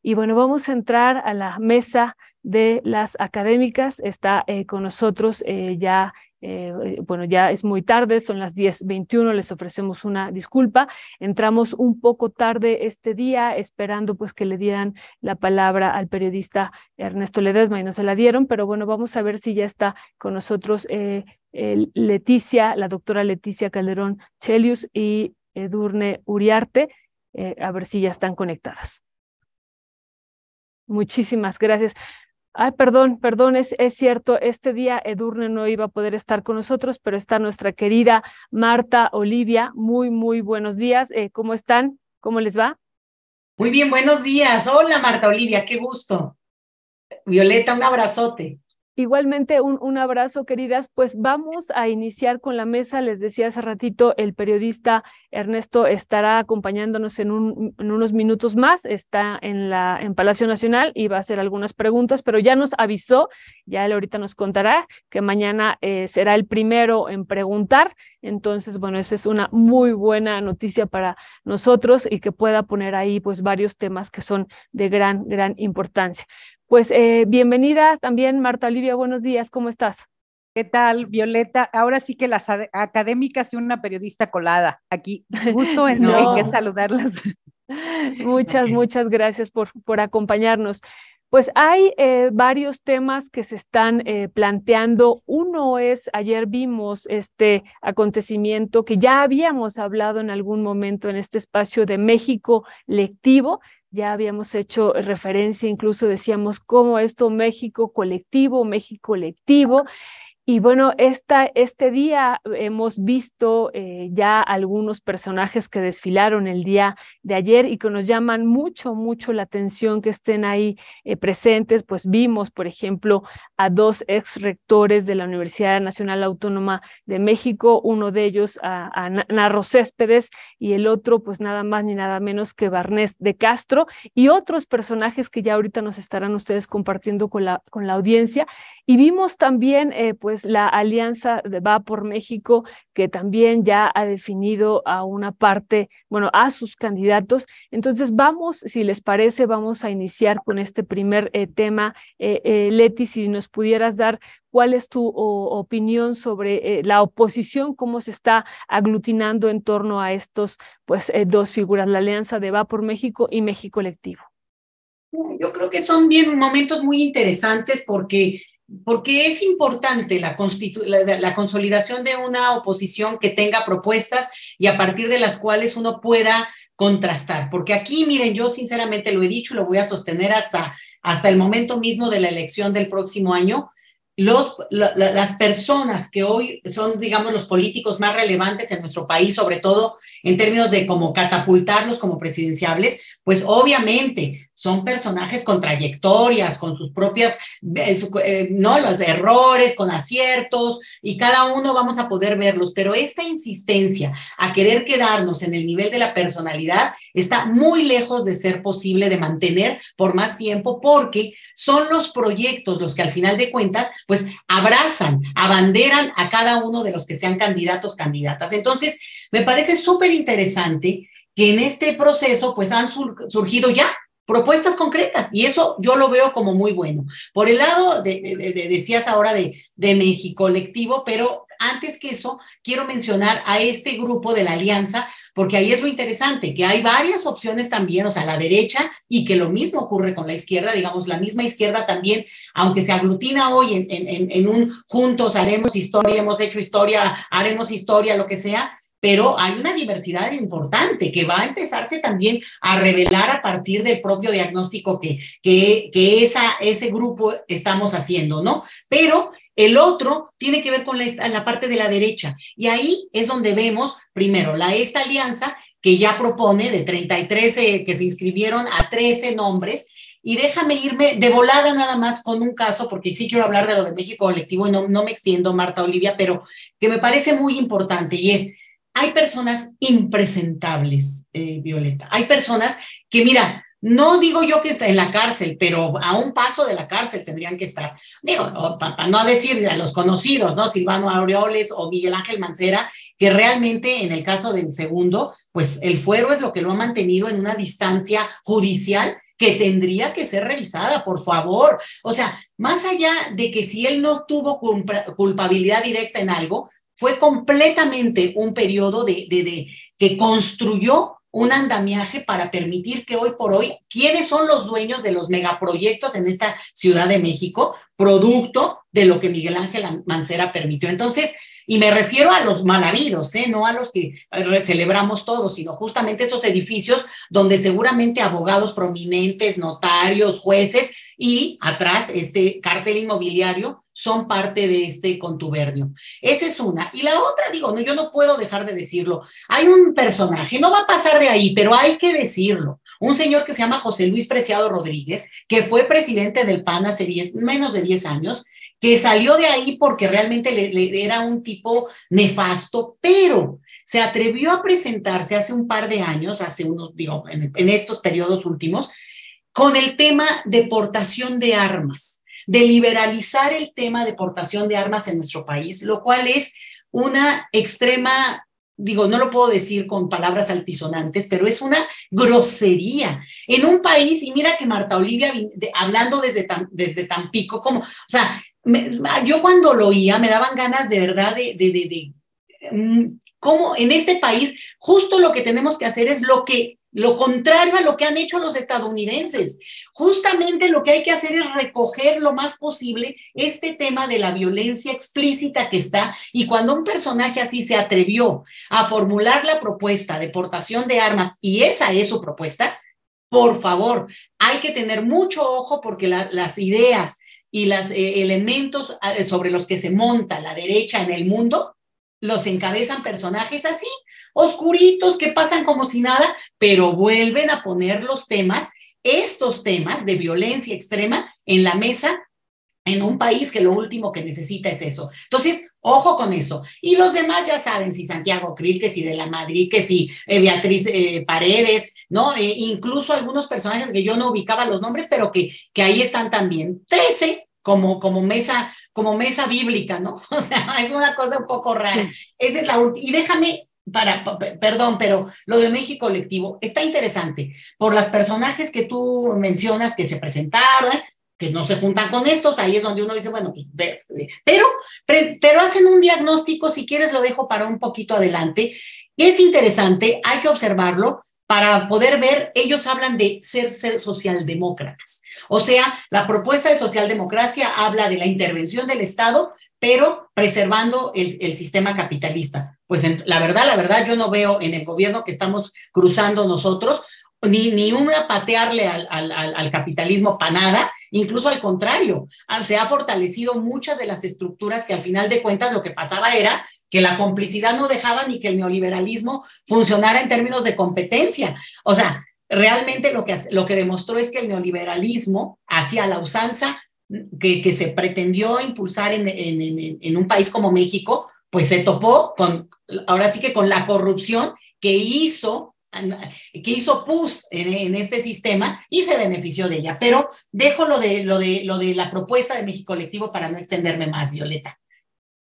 Y bueno, vamos a entrar a la mesa de las académicas. Está con nosotros bueno, ya es muy tarde, son las 10:21, les ofrecemos una disculpa. Entramos un poco tarde este día, esperando pues que le dieran la palabra al periodista Ernesto Ledesma y no se la dieron, pero bueno, vamos a ver si ya está con nosotros Leticia, la doctora Leticia Calderón Chelius y Edurne Uriarte, a ver si ya están conectadas. Muchísimas gracias. Ay, perdón, es cierto, este día Edurne no iba a poder estar con nosotros, pero está nuestra querida Marta Olivia. Muy buenos días. ¿Cómo están? ¿Cómo les va? Muy bien, buenos días. Hola, Marta Olivia, qué gusto. Violeta, un abrazote. Igualmente, un abrazo, queridas. Pues vamos a iniciar con la mesa. Les decía hace ratito, el periodista Ernesto estará acompañándonos en unos minutos más. Está en Palacio Nacional y va a hacer algunas preguntas, pero ya nos avisó, ya él ahorita nos contará que mañana será el primero en preguntar. Entonces, bueno, esa es una muy buena noticia para nosotros y que pueda poner ahí pues varios temas que son de gran importancia. Pues bienvenida también, Marta Olivia, buenos días, ¿cómo estás? ¿Qué tal, Violeta? Ahora sí que las académicas y una periodista colada aquí. Gusto en que No. saludarlas. Ok. Muchas gracias por acompañarnos. Pues hay varios temas que se están planteando. Uno es, ayer vimos este acontecimiento que ya habíamos hablado en algún momento en este espacio de México lectivo. Ya habíamos hecho referencia, incluso decíamos cómo esto México colectivo, México lectivo. Y bueno, este día hemos visto ya algunos personajes que desfilaron el día de ayer y que nos llaman mucho la atención que estén ahí presentes. Pues vimos, por ejemplo, a dos ex rectores de la Universidad Nacional Autónoma de México, uno de ellos a Narro Céspedes y el otro pues nada más ni nada menos que Barnés de Castro y otros personajes que ya ahorita nos estarán ustedes compartiendo con la audiencia. Y vimos también pues la alianza de Va por México, que también ya ha definido a una parte, bueno, a sus candidatos. Entonces vamos, si les parece, vamos a iniciar con este primer tema. Leti, si nos pudieras dar cuál es tu opinión sobre la oposición, cómo se está aglutinando en torno a estos pues dos figuras, la alianza de Va por México y México Colectivo. Yo creo que son bien momentos muy interesantes porque es importante la consolidación de una oposición que tenga propuestas y a partir de las cuales uno pueda contrastar. Porque aquí, miren, yo sinceramente lo he dicho y lo voy a sostener hasta el momento mismo de la elección del próximo año. Las personas que hoy son, digamos, los políticos más relevantes en nuestro país, sobre todo en términos de cómo catapultarlos como presidenciables, pues obviamente son personajes con trayectorias, con sus propias, no, los errores, con aciertos, y cada uno vamos a poder verlos, pero esta insistencia a querer quedarnos en el nivel de la personalidad está muy lejos de ser posible de mantener por más tiempo, porque son los proyectos los que al final de cuentas pues abrazan, abanderan a cada uno de los que sean candidatos, candidatas. Entonces, me parece súper interesante que en este proceso pues han surgido ya propuestas concretas y eso yo lo veo como muy bueno. Por el lado, decías ahora de México Colectivo, pero antes que eso, quiero mencionar a este grupo de la Alianza, porque ahí es lo interesante, que hay varias opciones también, o sea, la derecha, y que lo mismo ocurre con la izquierda, digamos, la misma izquierda también, aunque se aglutina hoy en un juntos haremos historia, hemos hecho historia, haremos historia, lo que sea, pero hay una diversidad importante que va a empezarse también a revelar a partir del propio diagnóstico que ese grupo estamos haciendo, ¿no? Pero el otro tiene que ver con la parte de la derecha y ahí es donde vemos primero esta alianza que ya propone de 33 que se inscribieron a 13 nombres. Y déjame irme de volada nada más con un caso, porque sí quiero hablar de lo de México Colectivo y no me extiendo, Marta Olivia, pero que me parece muy importante y es, hay personas impresentables, Violeta. Hay personas que, mira, no digo yo que está en la cárcel, pero a un paso de la cárcel tendrían que estar. Digo, para no decir a los conocidos, ¿no? Silvano Aureoles o Miguel Ángel Mancera, que realmente en el caso del segundo, pues el fuero es lo que lo ha mantenido en una distancia judicial que tendría que ser revisada, por favor. O sea, más allá de que si él no tuvo culpabilidad directa en algo, fue completamente un periodo que construyó un andamiaje para permitir que hoy por hoy, ¿quiénes son los dueños de los megaproyectos en esta Ciudad de México? Producto de lo que Miguel Ángel Mancera permitió. Entonces, y me refiero a los mal habidos, no a los que celebramos todos, sino justamente esos edificios donde seguramente abogados prominentes, notarios, jueces y atrás este cártel inmobiliario son parte de este contubernio. Esa es una. Y la otra, digo, no, yo no puedo dejar de decirlo. Hay un personaje, no va a pasar de ahí, pero hay que decirlo. Un señor que se llama José Luis Preciado Rodríguez, que fue presidente del PAN hace menos de 10 años, que salió de ahí porque realmente era un tipo nefasto, pero se atrevió a presentarse hace un par de años, hace unos, digo, en estos periodos últimos, con el tema de portación de armas, de liberalizar el tema de portación de armas en nuestro país, lo cual es una extrema, digo, no lo puedo decir con palabras altisonantes, pero es una grosería en un país, y mira que Marta Olivia, hablando desde Tampico, como, o sea, yo cuando lo oía me daban ganas de verdad cómo en este país justo lo que tenemos que hacer es lo contrario a lo que han hecho los estadounidenses. Justamente lo que hay que hacer es recoger lo más posible este tema de la violencia explícita que está, y cuando un personaje así se atrevió a formular la propuesta de portación de armas, y esa es su propuesta, por favor, hay que tener mucho ojo porque las ideas y los elementos sobre los que se monta la derecha en el mundo los encabezan personajes así, oscuritos, que pasan como si nada, pero vuelven a poner estos temas de violencia extrema en la mesa en un país que lo último que necesita es eso. Entonces, ojo con eso. Y los demás ya saben, si Santiago Krill, que si de la Madrid, que si Beatriz Paredes, ¿no? Incluso algunos personajes que yo no ubicaba los nombres, pero que ahí están también. 13 como mesa bíblica, ¿no? O sea, es una cosa un poco rara. Esa es la última. Y déjame, perdón, pero lo de México Colectivo está interesante por las personajes que tú mencionas que se presentaron, que no se juntan con estos, ahí es donde uno dice, bueno, pues, pero hacen un diagnóstico, si quieres lo dejo para un poquito adelante, es interesante, hay que observarlo para poder ver, ellos hablan de ser socialdemócratas. O sea, la propuesta de socialdemocracia habla de la intervención del Estado, pero preservando el sistema capitalista. Pues la verdad, yo no veo en el gobierno que estamos cruzando nosotros ni una patearle al capitalismo para nada, incluso al contrario, se ha fortalecido muchas de las estructuras que al final de cuentas lo que pasaba era que la complicidad no dejaba ni que el neoliberalismo funcionara en términos de competencia. O sea, realmente lo que demostró es que el neoliberalismo hacia la usanza que se pretendió impulsar en un país como México, pues se topó ahora sí que con la corrupción que hizo PUS en este sistema y se benefició de ella. Pero dejo lo de la propuesta de México Colectivo para no extenderme más, Violeta.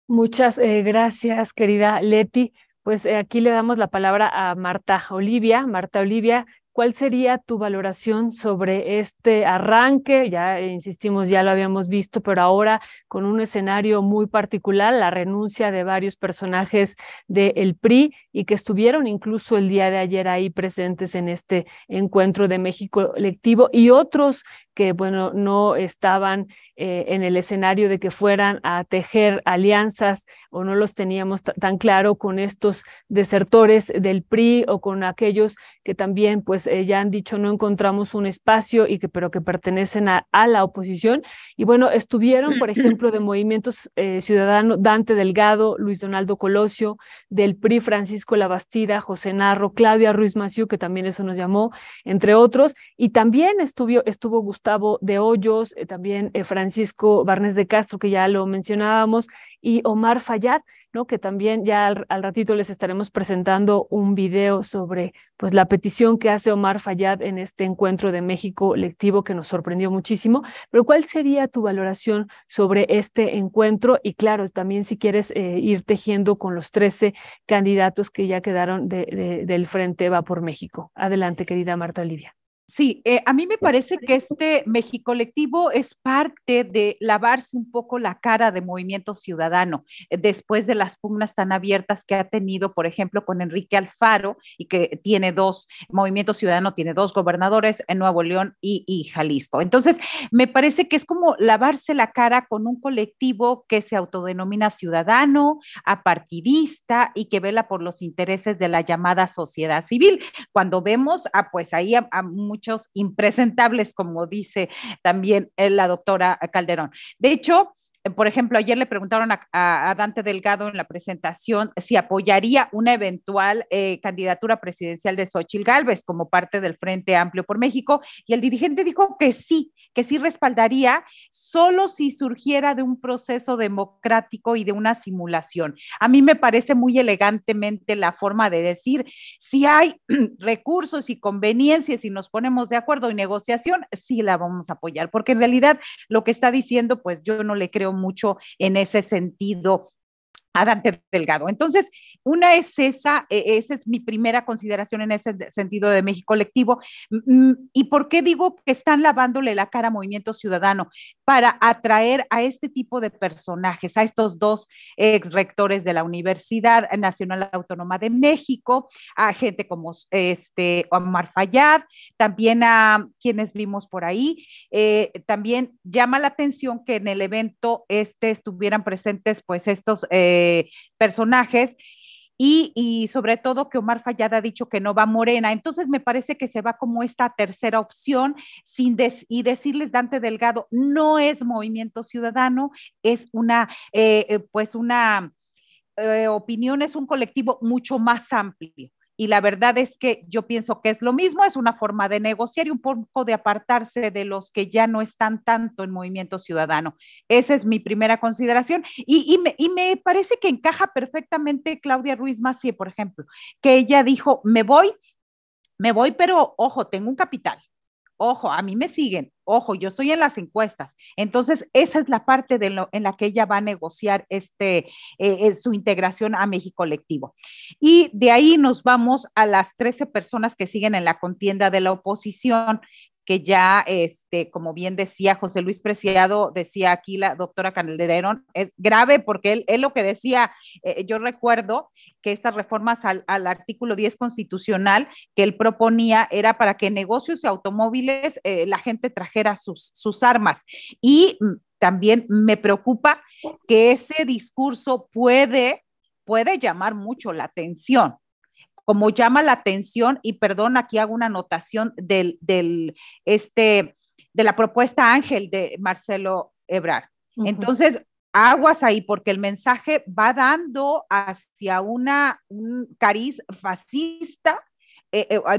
Muchas gracias, querida Leti. Pues aquí le damos la palabra a Marta Olivia. Marta Olivia, ¿cuál sería tu valoración sobre este arranque? Ya insistimos, ya lo habíamos visto, pero ahora con un escenario muy particular, la renuncia de varios personajes del PRI y que estuvieron incluso el día de ayer ahí presentes en este encuentro de México Colectivo, y otros que, bueno, no estaban en el escenario de que fueran a tejer alianzas, o no los teníamos tan claro con estos desertores del PRI o con aquellos que también pues ya han dicho no encontramos un espacio pero que pertenecen a la oposición. Y bueno, estuvieron, por ejemplo, de Movimientos Ciudadanos, Dante Delgado, Luis Donaldo Colosio, del PRI Francisco Labastida, José Narro, Claudia Ruiz Massieu, que también eso nos llamó, entre otros, y también estuvo Gustavo de Hoyos, también Francisco Barnés de Castro, que ya lo mencionábamos, y Omar Fayad, ¿no? Que también ya al ratito les estaremos presentando un video sobre pues la petición que hace Omar Fayad en este encuentro de México Colectivo que nos sorprendió muchísimo. Pero ¿cuál sería tu valoración sobre este encuentro? Y claro, también si quieres ir tejiendo con los 13 candidatos que ya quedaron del Frente Va por México. Adelante, querida Marta Olivia. Sí, a mí me parece que este Mexicolectivo es parte de lavarse un poco la cara de Movimiento Ciudadano, después de las pugnas tan abiertas que ha tenido, por ejemplo, con Enrique Alfaro, y que tiene Movimiento Ciudadano tiene dos gobernadores en Nuevo León y Jalisco. Entonces, me parece que es como lavarse la cara con un colectivo que se autodenomina ciudadano, apartidista y que vela por los intereses de la llamada sociedad civil. Cuando vemos pues ahí a muchos impresentables, como dice también la doctora Calderón. De hecho, por ejemplo, ayer le preguntaron a Dante Delgado en la presentación si apoyaría una eventual candidatura presidencial de Xóchitl Gálvez como parte del Frente Amplio por México, y el dirigente dijo que sí respaldaría, solo si surgiera de un proceso democrático y de una simulación. A mí me parece muy elegantemente la forma de decir, si hay recursos y conveniencias y nos ponemos de acuerdo en negociación, sí la vamos a apoyar, porque en realidad lo que está diciendo, pues yo no le creo mucho en ese sentido a Dante Delgado. Entonces, una es esa es mi primera consideración en ese sentido de Mexicolectivo. ¿Y por qué digo que están lavándole la cara a Movimiento Ciudadano? Para atraer a este tipo de personajes, a estos dos ex rectores de la Universidad Nacional Autónoma de México, a gente como Omar Fayad, también a quienes vimos por ahí. También llama la atención que en el evento estuvieran presentes pues estos personajes y sobre todo que Omar Fayad ha dicho que no va a Morena. Entonces me parece que se va como esta tercera opción y decirles Dante Delgado, no es Movimiento Ciudadano, es una opinión, es un colectivo mucho más amplio. Y la verdad es que yo pienso que es lo mismo, es una forma de negociar y un poco de apartarse de los que ya no están tanto en Movimiento Ciudadano. Esa es mi primera consideración. Me parece que encaja perfectamente Claudia Ruiz Massieu, por ejemplo, que ella dijo, me voy, pero ojo, tengo un capital. Ojo, a mí me siguen, ojo, yo estoy en las encuestas. Entonces, esa es la parte en la que ella va a negociar su integración a Mexicolectivo. Y de ahí nos vamos a las 13 personas que siguen en la contienda de la oposición, que ya, como bien decía José Luis Preciado, decía aquí la doctora Calderón, es grave porque él lo que decía, yo recuerdo que estas reformas al artículo 10 constitucional que él proponía era para que en negocios y automóviles la gente trajera sus armas. Y también me preocupa que ese discurso puede llamar mucho la atención, como llama la atención, y perdón, aquí hago una anotación de la propuesta Ángel de Marcelo Ebrard. Entonces, aguas ahí, porque el mensaje va dando hacia un cariz fascista,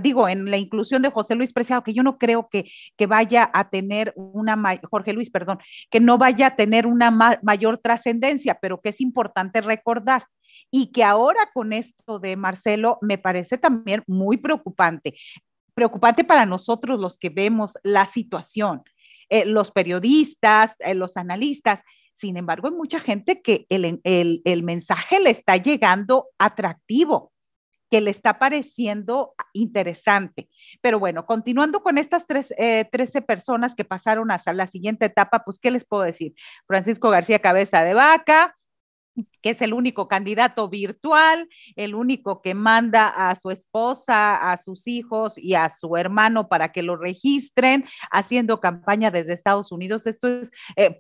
digo, en la inclusión de José Luis Preciado, que yo no creo que vaya a tener Jorge Luis, perdón, que no vaya a tener una mayor trascendencia, pero que es importante recordar. Y que ahora con esto de Marcelo me parece también muy preocupante para nosotros los que vemos la situación, los periodistas, los analistas. Sin embargo, hay mucha gente que el mensaje le está llegando atractivo, que le está pareciendo interesante. Pero bueno, continuando con estas 13 personas que pasaron hasta la siguiente etapa, pues, ¿qué les puedo decir? Francisco García Cabeza de Vaca, que es el único candidato virtual, el único que manda a su esposa, a sus hijos y a su hermano para que lo registren, haciendo campaña desde Estados Unidos. Esto es,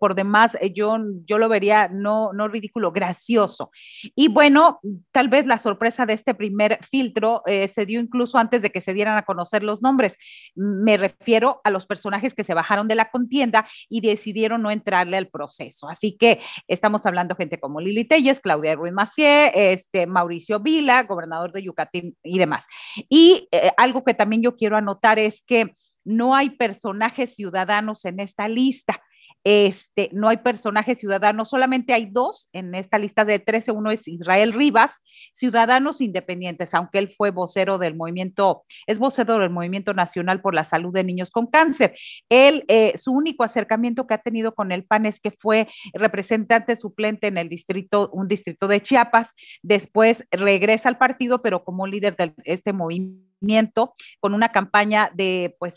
por demás, yo lo vería no ridículo, gracioso. Y bueno, tal vez la sorpresa de este primer filtro se dio incluso antes de que se dieran a conocer los nombres. Me refiero a los personajes que se bajaron de la contienda y decidieron no entrarle al proceso. Así que estamos hablando de gente como Lili Telles, Claudia Ruiz Massieu, Mauricio Vila, gobernador de Yucatán y demás. Y algo que también yo quiero anotar es que no hay personajes ciudadanos en esta lista. No hay personajes ciudadanos, solamente hay dos en esta lista de 13. Uno es Israel Rivas, Ciudadanos Independientes, aunque él fue vocero del movimiento nacional por la salud de niños con cáncer. Él, su único acercamiento que ha tenido con el PAN es que fue representante suplente en un distrito de Chiapas, después regresa al partido, pero como líder de este movimiento movimiento con una campaña de pues,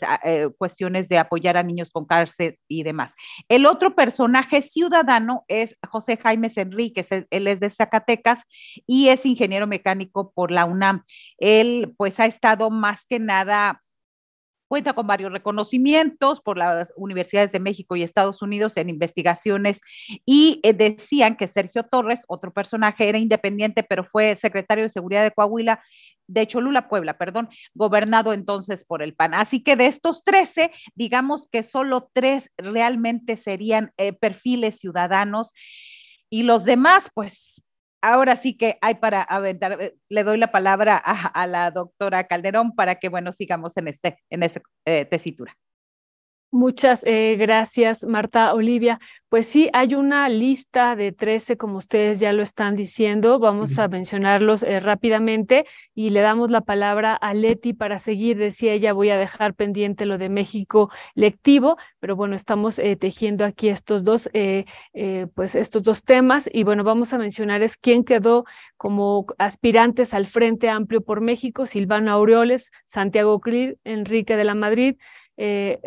cuestiones de apoyar a niños con cáncer y demás. El otro personaje ciudadano es José Jaimes Enríquez, él es de Zacatecas y es ingeniero mecánico por la UNAM. Él pues ha estado más que nada, cuenta con varios reconocimientos por las universidades de México y Estados Unidos en investigaciones y decían que Sergio Torres, otro personaje, era independiente, pero fue secretario de Seguridad de Coahuila, de Cholula, Puebla, perdón, gobernado entonces por el PAN. Así que de estos 13, digamos que solo 3 realmente serían perfiles ciudadanos y los demás, pues ahora sí que hay para aventar. Le doy la palabra a la doctora Calderón para que, bueno, sigamos en esta tesitura. Muchas gracias, Marta Olivia. Pues sí, hay una lista de 13, como ustedes ya lo están diciendo. Vamos a mencionarlos rápidamente y le damos la palabra a Leti para seguir. Decía ella, voy a dejar pendiente lo de México lectivo, pero bueno, estamos tejiendo aquí estos dos temas y bueno, vamos a mencionar quién quedó como aspirantes al Frente Amplio por México: Silvano Aureoles, Santiago Krill, Enrique de la Madrid,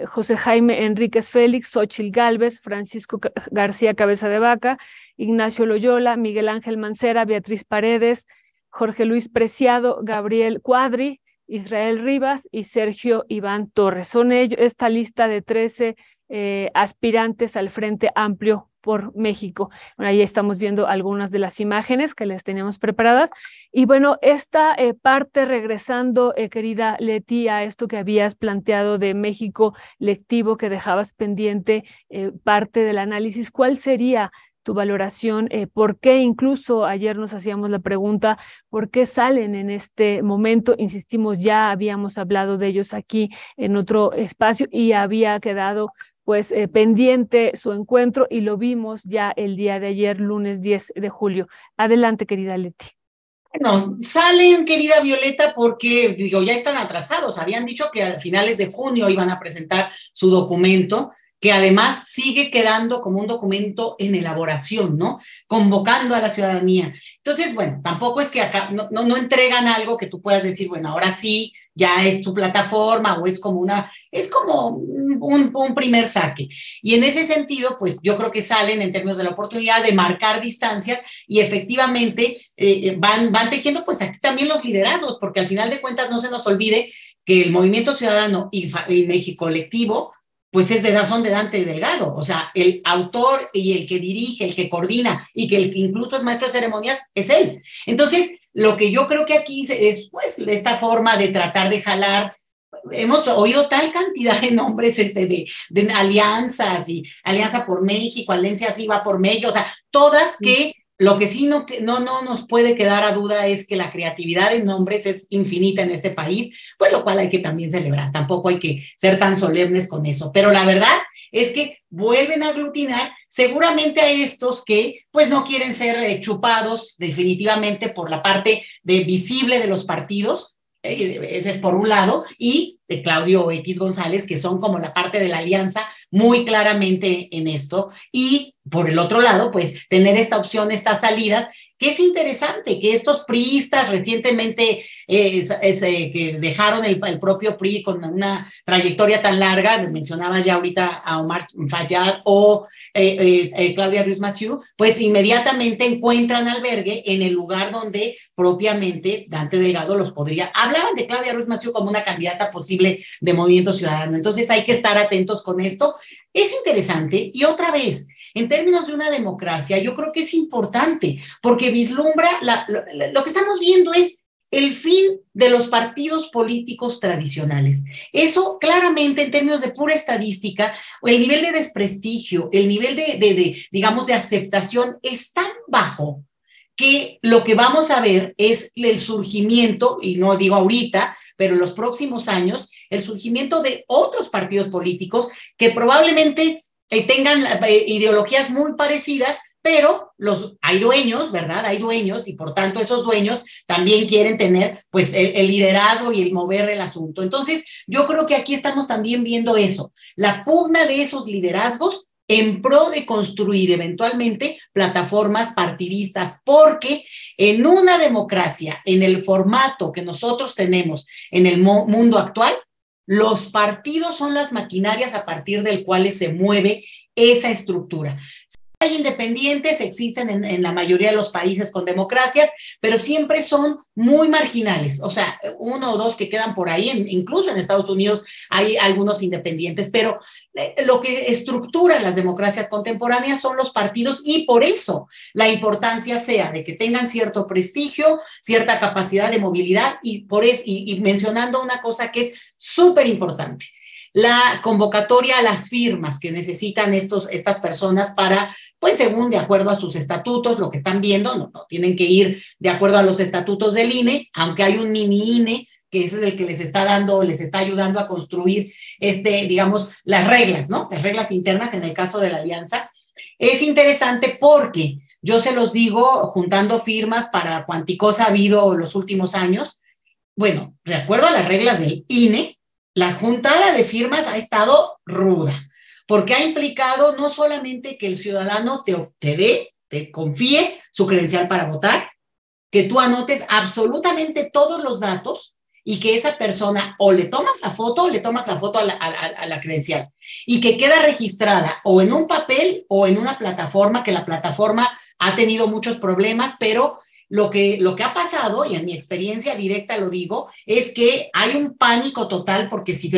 José Jaime Enríquez Félix, Xóchitl Gálvez, Francisco García Cabeza de Vaca, Ignacio Loyola, Miguel Ángel Mancera, Beatriz Paredes, Jorge Luis Preciado, Gabriel Cuadri, Israel Rivas y Sergio Iván Torres. Son ellos, esta lista de 13 aspirantes al Frente Amplio por México. Bueno, ahí estamos viendo algunas de las imágenes que les teníamos preparadas. Y bueno, esta parte, regresando, querida Leti, a esto que habías planteado de México lectivo, que dejabas pendiente parte del análisis, ¿cuál sería tu valoración? ¿Por qué? Incluso ayer nos hacíamos la pregunta, ¿por qué salen en este momento? Insistimos, ya habíamos hablado de ellos aquí en otro espacio y había quedado pues pendiente su encuentro y lo vimos ya el día de ayer, lunes 10 de julio. Adelante, querida Leti. Bueno, salen, querida Violeta, porque, digo, ya están atrasados. Habían dicho que a finales de junio iban a presentar su documento, que además sigue quedando como un documento en elaboración, ¿no? Convocando a la ciudadanía. Entonces, bueno, tampoco es que acá no entregan algo que tú puedas decir, bueno, ahora sí, ya es tu plataforma, o es como un primer saque. Y en ese sentido, pues yo creo que salen en términos de la oportunidad de marcar distancias y efectivamente van tejiendo pues aquí también los liderazgos, porque al final de cuentas no se nos olvide que el Movimiento Ciudadano y México Colectivo pues son de Dante Delgado, o sea, el autor y el que dirige, el que coordina y que el que incluso es maestro de ceremonias es él. Entonces, lo que yo creo que aquí es pues esta forma de tratar de jalar. Hemos oído tal cantidad de nombres de alianzas, y Alianza por México, Alianza sí va por México, o sea, todas que lo que sí no nos puede quedar a duda es que la creatividad de nombres es infinita en este país, pues lo cual hay que también celebrar. Tampoco hay que ser tan solemnes con eso, pero la verdad es que vuelven a aglutinar seguramente a estos que pues no quieren ser chupados definitivamente por la parte visible de los partidos. Ese es por un lado, y de Claudio X González, que son como la parte de la alianza muy claramente en esto, y por el otro lado, pues tener esta opción, estas salidas, que es interesante, que estos priistas recientemente que dejaron el propio PRI con una trayectoria tan larga, mencionabas ya ahorita a Omar Fayad o Claudia Ruiz Massieu, pues inmediatamente encuentran albergue en el lugar donde propiamente Dante Delgado los podría. Hablaban de Claudia Ruiz Massieu como una candidata posible de Movimiento Ciudadano, entonces hay que estar atentos con esto. Es interesante, y otra vez, en términos de una democracia, yo creo que es importante, porque vislumbra, lo que estamos viendo es el fin de los partidos políticos tradicionales. Eso claramente, en términos de pura estadística, el nivel de desprestigio, el nivel digamos, de aceptación es tan bajo que lo que vamos a ver es el surgimiento, y no digo ahorita, pero en los próximos años, el surgimiento de otros partidos políticos que probablemente tengan ideologías muy parecidas, pero hay dueños, ¿verdad? Hay dueños, y por tanto esos dueños también quieren tener pues el liderazgo y el mover el asunto. Entonces, yo creo que aquí estamos también viendo eso, la pugna de esos liderazgos en pro de construir eventualmente plataformas partidistas, porque en una democracia, en el formato que nosotros tenemos en el mundo actual, los partidos son las maquinarias a partir del cuales se mueve esa estructura. Hay independientes, existen en la mayoría de los países con democracias, pero siempre son muy marginales, o sea, uno o dos que quedan por ahí, incluso en Estados Unidos hay algunos independientes, pero lo que estructura las democracias contemporáneas son los partidos, y por eso la importancia sea de que tengan cierto prestigio, cierta capacidad de movilidad, y mencionando una cosa que es súper importante: la convocatoria a las firmas que necesitan estas personas para, pues según de acuerdo a sus estatutos, lo que están viendo, no tienen que ir de acuerdo a los estatutos del INE, aunque hay un mini INE que es el que les está dando, les está ayudando a construir, digamos, las reglas, ¿no? Las reglas internas en el caso de la alianza. Es interesante porque yo se los digo, juntando firmas para cuanti cosa ha habido los últimos años, bueno, de acuerdo a las reglas del INE, la juntada de firmas ha estado ruda, porque ha implicado no solamente que el ciudadano te confíe su credencial para votar, que tú anotes absolutamente todos los datos y que esa persona o le tomas la foto a la credencial, y que queda registrada o en un papel o en una plataforma, que la plataforma ha tenido muchos problemas, pero lo que ha pasado, y en mi experiencia directa lo digo, es que hay un pánico total, porque si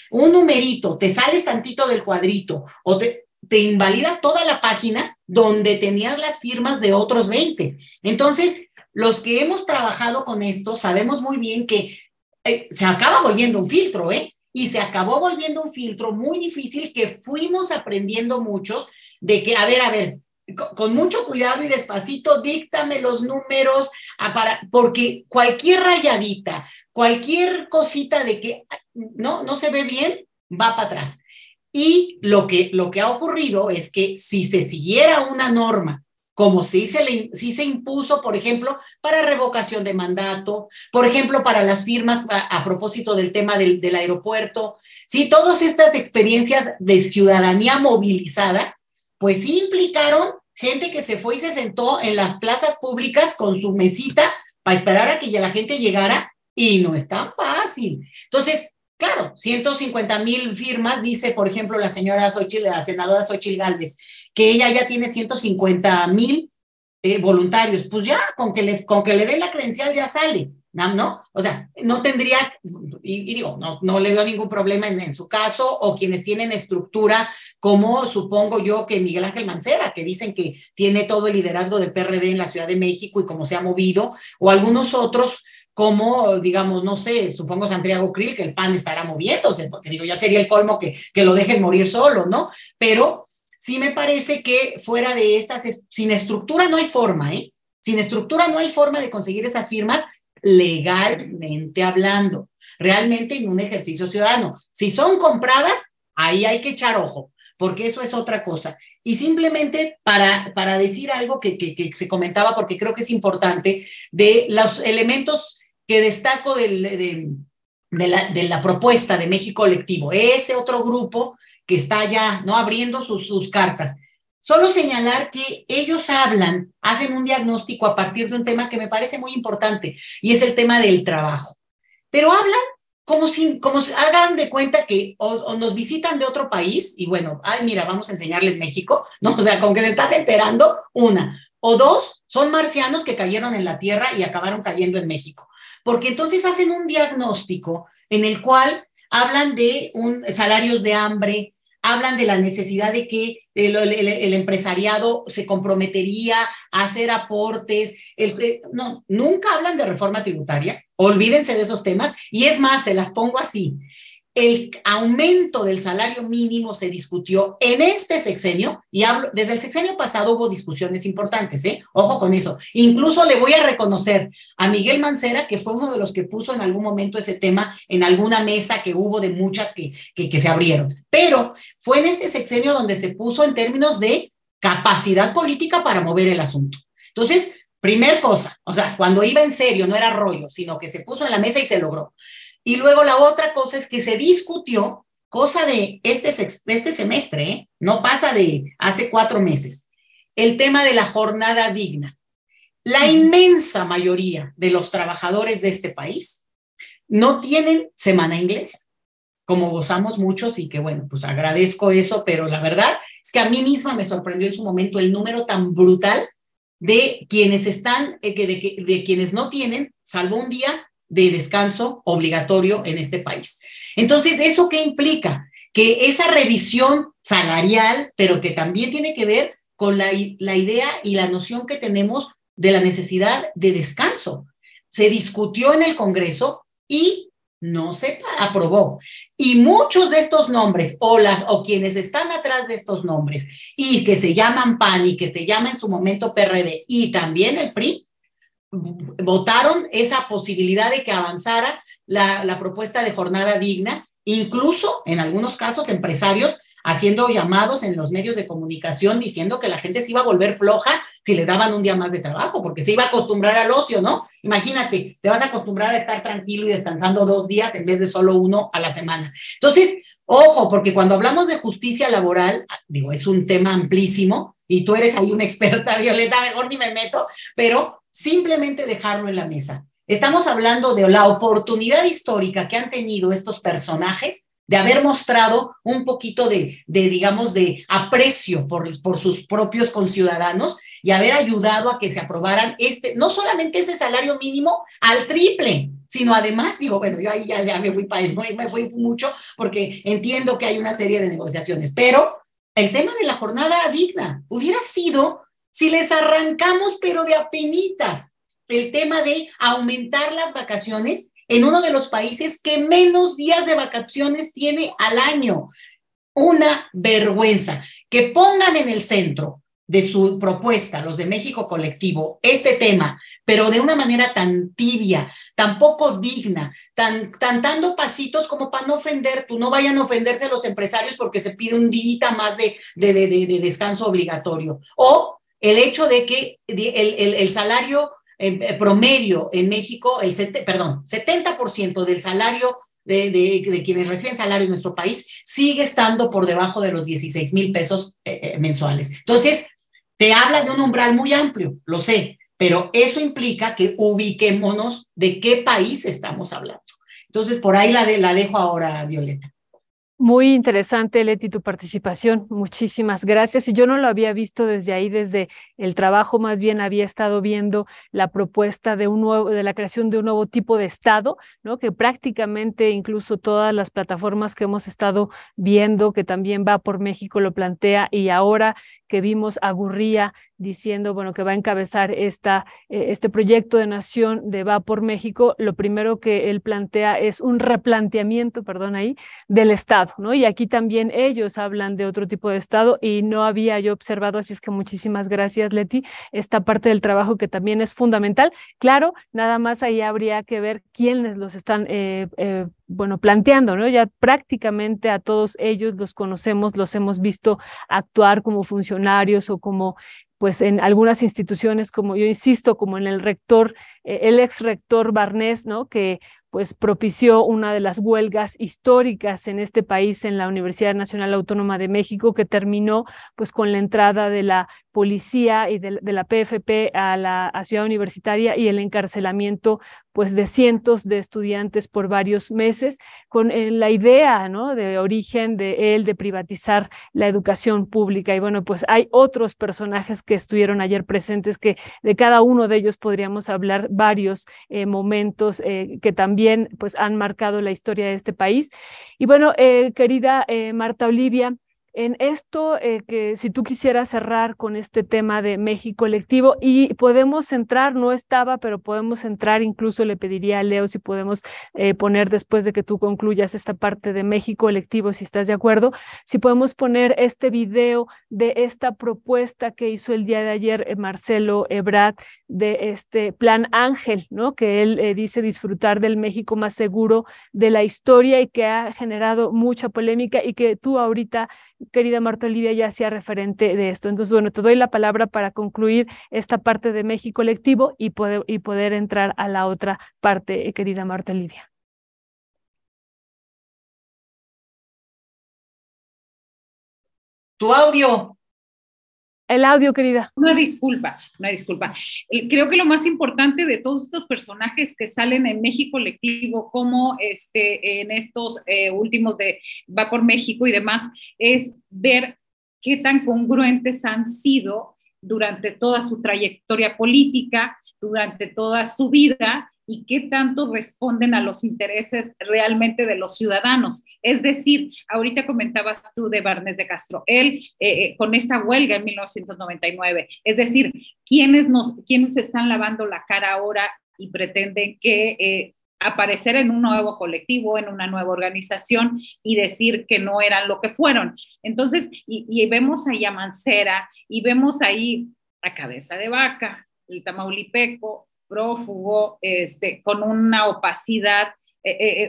un numerito, te sales tantito del cuadrito o te invalida toda la página donde tenías las firmas de otros 20. Entonces, los que hemos trabajado con esto sabemos muy bien que se acaba volviendo un filtro, y se acabó volviendo un filtro muy difícil, que fuimos aprendiendo muchos de que, a ver, con mucho cuidado y despacito, díctame los números, porque cualquier rayadita, cualquier cosita de que no se ve bien, va para atrás. Y lo que ha ocurrido es que si se siguiera una norma, como sí se impuso, por ejemplo, para revocación de mandato, por ejemplo, para las firmas a propósito del tema del aeropuerto, sí, todas estas experiencias de ciudadanía movilizada, pues sí implicaron gente que se fue y se sentó en las plazas públicas con su mesita para esperar a que ya la gente llegara, y no es tan fácil. Entonces, claro, 150,000 firmas, dice, por ejemplo, la senadora Xóchitl Gálvez, que ella ya tiene 150,000 voluntarios. Pues ya, con que le den la credencial ya sale, ¿no? O sea, no tendría, y digo, no le veo ningún problema en su caso, o quienes tienen estructura, como supongo yo que Miguel Ángel Mancera, que dicen que tiene todo el liderazgo del PRD en la Ciudad de México y cómo se ha movido, o algunos otros, como, digamos, no sé, supongo Santiago Krill, que el PAN estará moviéndose, porque digo, ya sería el colmo que lo dejen morir solo, ¿no? Pero sí me parece que fuera de sin estructura no hay forma, Sin estructura no hay forma de conseguir esas firmas legalmente hablando, realmente en un ejercicio ciudadano. Si son compradas, ahí hay que echar ojo, porque eso es otra cosa. Y simplemente para decir algo que se comentaba, porque creo que es importante, de los elementos que destaco de la propuesta de México Colectivo, ese otro grupo que está ya, ¿no?, abriendo sus cartas. Solo señalar que ellos hacen un diagnóstico a partir de un tema que me parece muy importante, y es el tema del trabajo. Pero hablan como si hagan de cuenta que o nos visitan de otro país, y bueno, mira, vamos a enseñarles México, ¿no? O sea, con que se están enterando, una. O dos, son marcianos que cayeron en la Tierra y acabaron cayendo en México. Porque entonces hacen un diagnóstico en el cual hablan de salarios de hambre, hablan de la necesidad de que el empresariado se comprometería a hacer aportes. No, nunca hablan de reforma tributaria, olvídense de esos temas, y es más, se las pongo así. El aumento del salario mínimo se discutió en este sexenio, y desde el sexenio pasado hubo discusiones importantes, ojo con eso. Incluso le voy a reconocer a Miguel Mancera, que fue uno de los que puso en algún momento ese tema en alguna mesa que hubo de muchas que se abrieron, pero fue en este sexenio donde se puso en términos de capacidad política para mover el asunto. Entonces, primer cosa, o sea, cuando iba en serio, no era rollo, sino que se puso en la mesa y se logró. Y luego la otra cosa es que se discutió cosa de este semestre, ¿eh? No pasa de hace 4 meses, el tema de la jornada digna. La inmensa mayoría de los trabajadores de este país no tienen semana inglesa, como gozamos muchos y que bueno, pues agradezco eso, pero la verdad es que a mí misma me sorprendió en su momento el número tan brutal de quienes están, de quienes no tienen, salvo un día de descanso obligatorio en este país. Entonces, ¿eso qué implica? Que esa revisión salarial, pero que también tiene que ver con la idea y la noción que tenemos de la necesidad de descanso. Se discutió en el Congreso y no se aprobó. Y muchos de estos nombres, o quienes están atrás de estos nombres, y que se llaman PAN y que se llama en su momento PRD, y también el PRI, votaron esa posibilidad de que avanzara la propuesta de jornada digna, incluso en algunos casos empresarios haciendo llamados en los medios de comunicación diciendo que la gente se iba a volver floja si le daban un día más de trabajo, porque se iba a acostumbrar al ocio, ¿no? Imagínate, te vas a acostumbrar a estar tranquilo y descansando 2 días en vez de solo 1 a la semana. Entonces, ojo, porque cuando hablamos de justicia laboral, digo, es un tema amplísimo y tú eres ahí una experta, Violeta, mejor ni me meto, pero simplemente dejarlo en la mesa. Estamos hablando de la oportunidad histórica que han tenido estos personajes de haber mostrado un poquito digamos, de aprecio por sus propios conciudadanos y haber ayudado a que se aprobaran no solamente ese salario mínimo al triple, sino además, digo, bueno, yo ahí ya me fui mucho porque entiendo que hay una serie de negociaciones, pero el tema de la jornada digna hubiera sido si les arrancamos, pero de apenitas, el tema de aumentar las vacaciones en uno de los países que menos días de vacaciones tiene al año. Una vergüenza. Que pongan en el centro de su propuesta, los de México Colectivo, este tema, pero de una manera tan tibia, tan poco digna, tan dando pasitos como para no ofender, no vayan a ofenderse los empresarios porque se pide un día más de descanso obligatorio. O el hecho de que el salario promedio en México, 70% del salario de quienes reciben salario en nuestro país sigue estando por debajo de los 16,000 pesos mensuales. Entonces, te habla de un umbral muy amplio, lo sé, pero eso implica que ubiquémonos de qué país estamos hablando. Entonces, por ahí la dejo ahora, Violeta. Muy interesante, Leti, tu participación. Muchísimas gracias. Y yo no lo había visto desde ahí, desde el trabajo, más bien había estado viendo la propuesta de la creación de un nuevo tipo de Estado, ¿no? Que prácticamente incluso todas las plataformas que hemos estado viendo, que también Va por México lo plantea, y ahora que vimos a Gurría diciendo, bueno, que va a encabezar este proyecto de nación de Va por México, lo primero que él plantea es un replanteamiento, del Estado, ¿no? Y aquí también ellos hablan de otro tipo de Estado y no había yo observado, así es que muchísimas gracias, Leti, esta parte del trabajo que también es fundamental. Claro, nada más ahí habría que ver quiénes los están planteando, ¿no? Ya prácticamente a todos ellos los conocemos, los hemos visto actuar como funcionarios o como pues en algunas instituciones, como yo insisto, como en el rector, el ex rector Barnés, ¿no? Que pues propició una de las huelgas históricas en este país, en la Universidad Nacional Autónoma de México, que terminó pues con la entrada de la policía y de la PFP a Ciudad Universitaria y el encarcelamiento pues de cientos de estudiantes por varios meses, con la idea, ¿no? De origen de él de privatizar la educación pública. Y bueno, pues hay otros personajes que estuvieron ayer presentes, que de cada uno de ellos podríamos hablar varios momentos que también pues han marcado la historia de este país. Y bueno, querida Marta Olivia, en esto, que si tú quisieras cerrar con este tema de México Colectivo, y podemos entrar, no estaba, pero podemos entrar, incluso le pediría a Leo si podemos poner, después de que tú concluyas esta parte de México Colectivo, si estás de acuerdo, si podemos poner este video de esta propuesta que hizo el día de ayer Marcelo Ebrard de este Plan Ángel, ¿no? Que él dice disfrutar del México más seguro de la historia y que ha generado mucha polémica y que tú ahorita, querida Marta Olivia, ya hacía referente de esto. Entonces, bueno, te doy la palabra para concluir esta parte de México Colectivo y poder entrar a la otra parte, querida Marta Olivia. Tu audio. El audio, querida. Una disculpa. Creo que lo más importante de todos estos personajes que salen en México Colectivo, como en estos últimos de Va por México y demás, es ver qué tan congruentes han sido durante toda su trayectoria política, durante toda su vida, y qué tanto responden a los intereses realmente de los ciudadanos. Es decir, ahorita comentabas tú de Barnés de Castro, él con esta huelga en 1999, es decir, ¿quiénes están lavando la cara ahora y pretenden que aparecer en un nuevo colectivo, en una nueva organización y decir que no eran lo que fueron? Entonces, y vemos ahí a Mancera, y vemos ahí a Cabeza de Vaca, el tamaulipeco, prófugo, con una opacidad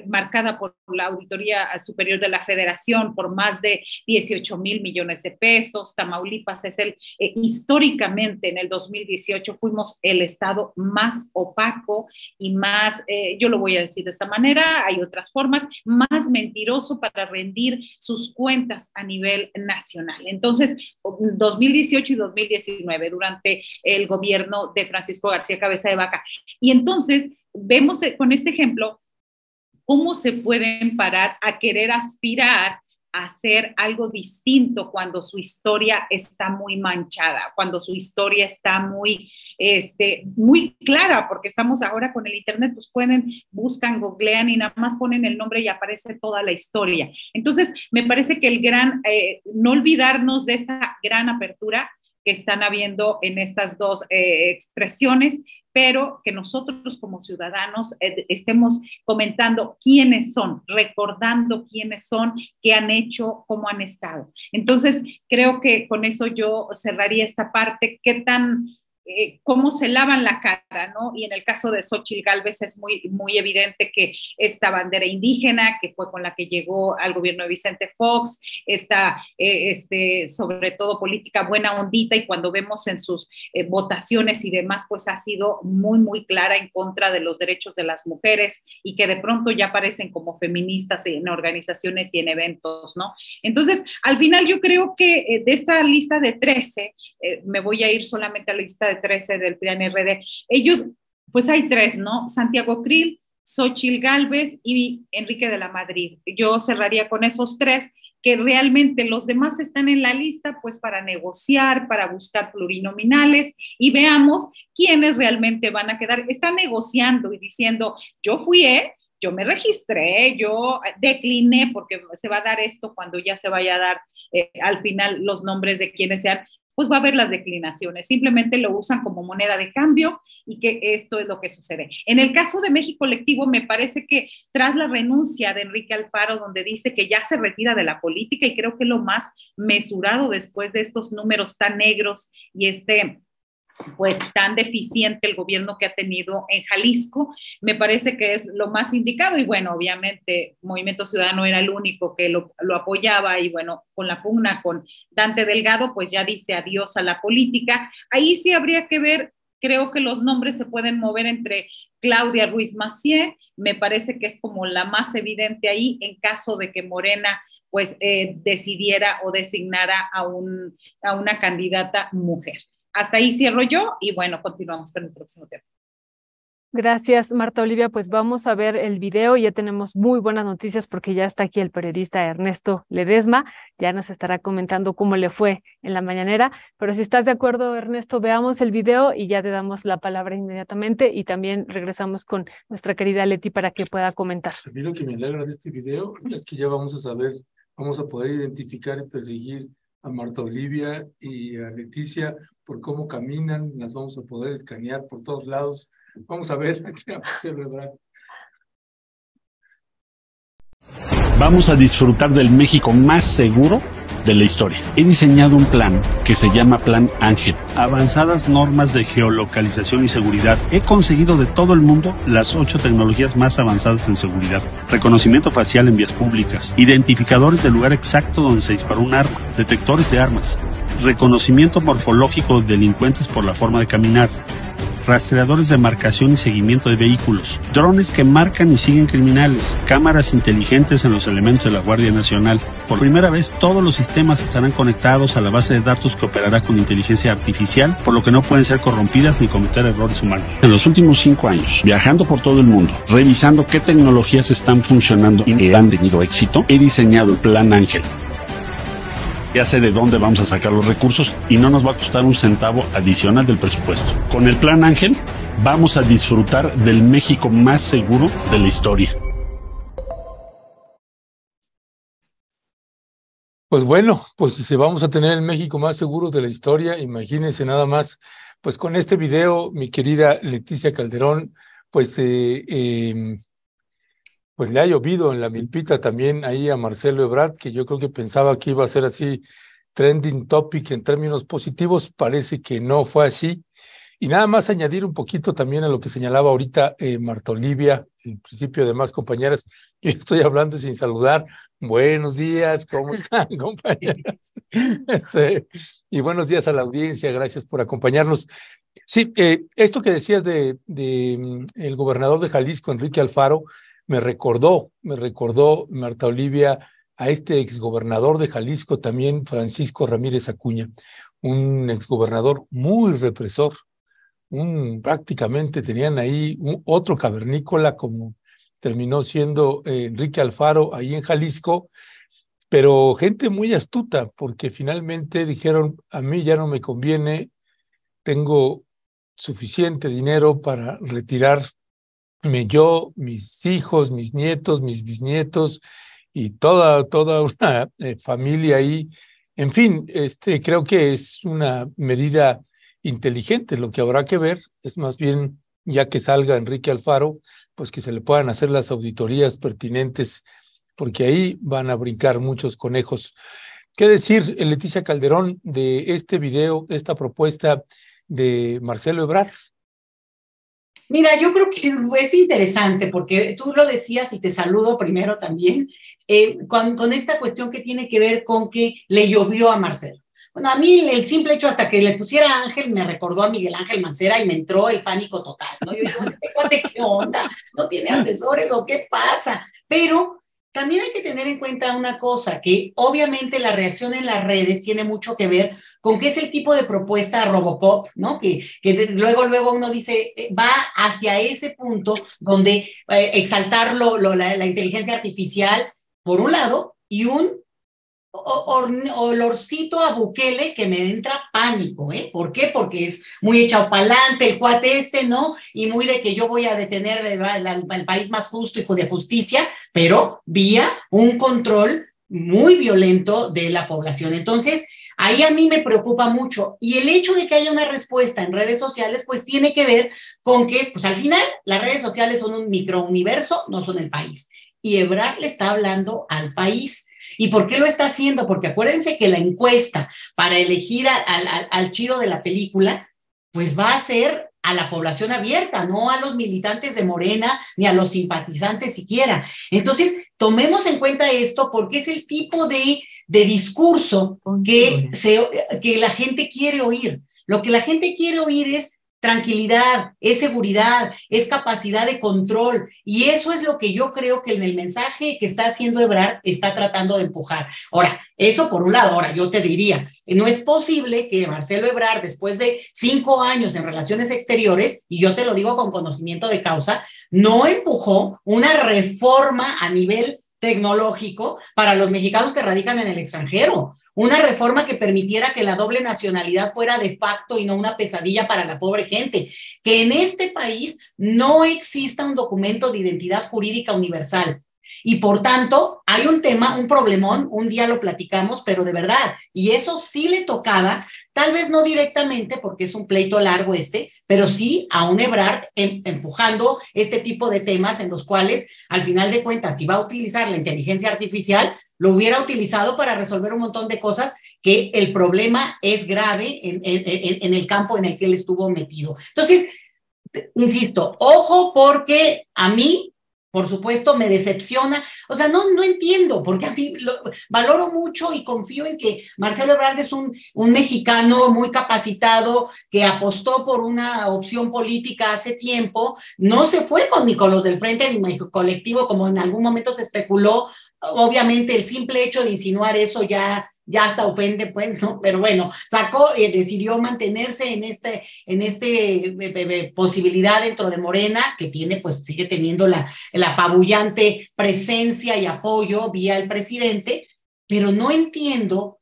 marcada por la Auditoría Superior de la Federación por más de 18,000 millones de pesos. Tamaulipas es históricamente en el 2018 fuimos el estado más opaco y más, yo lo voy a decir de esta manera, hay otras formas, más mentiroso para rendir sus cuentas a nivel nacional. Entonces, 2018 y 2019, durante el gobierno de Francisco García Cabeza de Vaca. Y entonces, vemos con este ejemplo cómo se pueden parar a querer aspirar a hacer algo distinto cuando su historia está muy manchada, cuando su historia está muy clara, porque estamos ahora con el internet, pues buscan, googlean y nada más ponen el nombre y aparece toda la historia. Entonces, me parece que no olvidarnos de esta gran apertura que están habiendo en estas dos expresiones, pero que nosotros como ciudadanos estemos comentando quiénes son, recordando quiénes son, qué han hecho, cómo han estado. Entonces, creo que con eso yo cerraría esta parte, cómo se lavan la cara, ¿no? Y en el caso de Xóchitl Gálvez es muy, muy evidente que esta bandera indígena, que fue con la que llegó al gobierno de Vicente Fox, esta, sobre todo política buena ondita, y cuando vemos en sus votaciones y demás, pues ha sido muy, muy clara en contra de los derechos de las mujeres, y que de pronto ya aparecen como feministas en organizaciones y en eventos, ¿no? Entonces, al final yo creo que de esta lista de 13, me voy a ir solamente a la lista de 13 del PRI-PAN-RD, ellos, pues hay 3, ¿no? Santiago Krill, Xóchitl Gálvez y Enrique de la Madrid. Yo cerraría con esos 3, que realmente los demás están en la lista pues para negociar, para buscar plurinominales, y veamos quiénes realmente van a quedar. Están negociando y diciendo, yo fui, yo me registré, yo decliné, porque se va a dar esto cuando ya se vaya a dar al final los nombres de quienes sean, pues va a haber las declinaciones, simplemente lo usan como moneda de cambio, y que esto es lo que sucede. En el caso de México Colectivo, me parece que tras la renuncia de Enrique Alfaro, donde dice que ya se retira de la política, y creo que lo más mesurado después de estos números tan negros y pues tan deficiente el gobierno que ha tenido en Jalisco, me parece que es lo más indicado. Y bueno, obviamente Movimiento Ciudadano era el único que lo apoyaba, y bueno, con la pugna con Dante Delgado, pues ya dice adiós a la política. Ahí sí habría que ver, creo que los nombres se pueden mover entre Claudia Ruiz Massieu, me parece que es como la más evidente ahí, en caso de que Morena pues decidiera o designara a una candidata mujer. Hasta ahí cierro yo, y bueno, continuamos con el próximo tema. Gracias, Marta Olivia. Pues vamos a ver el video, y ya tenemos muy buenas noticias porque ya está aquí el periodista Ernesto Ledesma, ya nos estará comentando cómo le fue en la mañanera, pero si estás de acuerdo, Ernesto, veamos el video y ya te damos la palabra inmediatamente, y también regresamos con nuestra querida Leti para que pueda comentar. A mí lo que me alegra de este video es que ya vamos a poder identificar y perseguir a Marta Olivia y a Leticia por cómo caminan, las vamos a poder escanear por todos lados. Vamos a ver qué va a celebrar. Vamos a disfrutar del México más seguro de la historia. He diseñado un plan que se llama Plan Ángel. Avanzadas normas de geolocalización y seguridad. He conseguido de todo el mundo las 8 tecnologías más avanzadas en seguridad. Reconocimiento facial en vías públicas. Identificadores del lugar exacto donde se disparó un arma. Detectores de armas. Reconocimiento morfológico de delincuentes por la forma de caminar. rastreadores de marcación y seguimiento de vehículos, drones que marcan y siguen criminales, cámaras inteligentes en los elementos de la Guardia Nacional. Por primera vez, todos los sistemas estarán conectados a la base de datos que operará con inteligencia artificial, por lo que no pueden ser corrompidas ni cometer errores humanos. En los últimos 5 años, viajando por todo el mundo, revisando qué tecnologías están funcionando y han tenido éxito, he diseñado el Plan Ángel. Ya sé de dónde vamos a sacar los recursos y no nos va a costar un centavo adicional del presupuesto. Con el Plan Ángel vamos a disfrutar del México más seguro de la historia. Pues bueno, pues si vamos a tener el México más seguro de la historia, imagínense nada más, pues con este video, mi querida Leticia Calderón, pues pues le ha llovido en la milpita también ahí a Marcelo Ebrard, que yo creo que pensaba que iba a ser así trending topic en términos positivos, parece que no fue así. Y nada más añadir un poquito también a lo que señalaba ahorita Marta Olivia, en principio de más compañeras, yo estoy hablando sin saludar. Buenos días, ¿cómo están, compañeras? Y buenos días a la audiencia, gracias por acompañarnos. Sí, esto que decías de el gobernador de Jalisco, Enrique Alfaro, me recordó, Marta Olivia, a este exgobernador de Jalisco también, Francisco Ramírez Acuña, un exgobernador muy represor, prácticamente tenían ahí otro cavernícola como terminó siendo Enrique Alfaro ahí en Jalisco, pero gente muy astuta, porque finalmente dijeron, a mí ya no me conviene, tengo suficiente dinero para retirarme yo, mis hijos, mis nietos, mis bisnietos y toda una familia ahí. En fin, creo que es una medida inteligente. Lo que habrá que ver es más bien, ya que salga Enrique Alfaro, pues que se le puedan hacer las auditorías pertinentes, porque ahí van a brincar muchos conejos. ¿Qué decir, Leticia Calderón, de este video, de esta propuesta de Marcelo Ebrard? Mira, yo creo que es interesante porque tú lo decías y te saludo primero también, con esta cuestión que tiene que ver con que le llovió a Marcelo. Bueno, a mí el simple hecho hasta que le pusiera Ángel me recordó a Miguel Ángel Mancera y me entró el pánico total, ¿no? Yo digo, ¿este cuate qué onda? ¿No tiene asesores o qué pasa? Pero también hay que tener en cuenta una cosa, que obviamente la reacción en las redes tiene mucho que ver con qué es el tipo de propuesta Robocop, ¿no? Que luego uno dice, va hacia ese punto donde exaltar la inteligencia artificial, por un lado, y un olorcito a Bukele que me entra pánico, ¿eh? ¿Por qué? Porque es muy echado para adelante el cuate ¿no? Y muy de que yo voy a detener el país más justo y de justicia, pero vía un control muy violento de la población. Entonces, ahí a mí me preocupa mucho. Y el hecho de que haya una respuesta en redes sociales, pues tiene que ver con que, pues al final, las redes sociales son un microuniverso, no son el país. Y Ebrard le está hablando al país. ¿Y por qué lo está haciendo? Porque acuérdense que la encuesta para elegir al chido de la película, pues va a ser a la población abierta, no a los militantes de Morena, ni a los simpatizantes siquiera. Entonces, tomemos en cuenta esto porque es el tipo de discurso que la gente quiere oír. Lo que la gente quiere oír es tranquilidad, es seguridad, es capacidad de control, y eso es lo que yo creo que en el mensaje que está haciendo Ebrard está tratando de empujar. Ahora, eso por un lado. Ahora, yo te diría, no es posible que Marcelo Ebrard, después de 5 años en relaciones exteriores, y yo te lo digo con conocimiento de causa, no empujó una reforma a nivel tecnológico para los mexicanos que radican en el extranjero, una reforma que permitiera que la doble nacionalidad fuera de facto y no una pesadilla para la pobre gente, que en este país no exista un documento de identidad jurídica universal. Y por tanto, hay un tema, un problemón, un día lo platicamos, pero de verdad, y eso sí le tocaba, tal vez no directamente, porque es un pleito largo pero sí a un Ebrard empujando este tipo de temas en los cuales, al final de cuentas, si va a utilizar la inteligencia artificial, lo hubiera utilizado para resolver un montón de cosas que el problema es grave en el campo en el que él estuvo metido. Entonces, insisto, ojo, porque a mí Por supuesto, me decepciona. O sea, no entiendo, porque a mí valoro mucho y confío en que Marcelo Ebrard es un mexicano muy capacitado que apostó por una opción política hace tiempo. No se fue ni con los del Frente ni México Colectivo, como en algún momento se especuló. Obviamente, el simple hecho de insinuar eso ya hasta ofende, pues, ¿no? Pero bueno, decidió mantenerse en posibilidad dentro de Morena, que pues sigue teniendo la apabullante presencia y apoyo vía el presidente, pero no entiendo,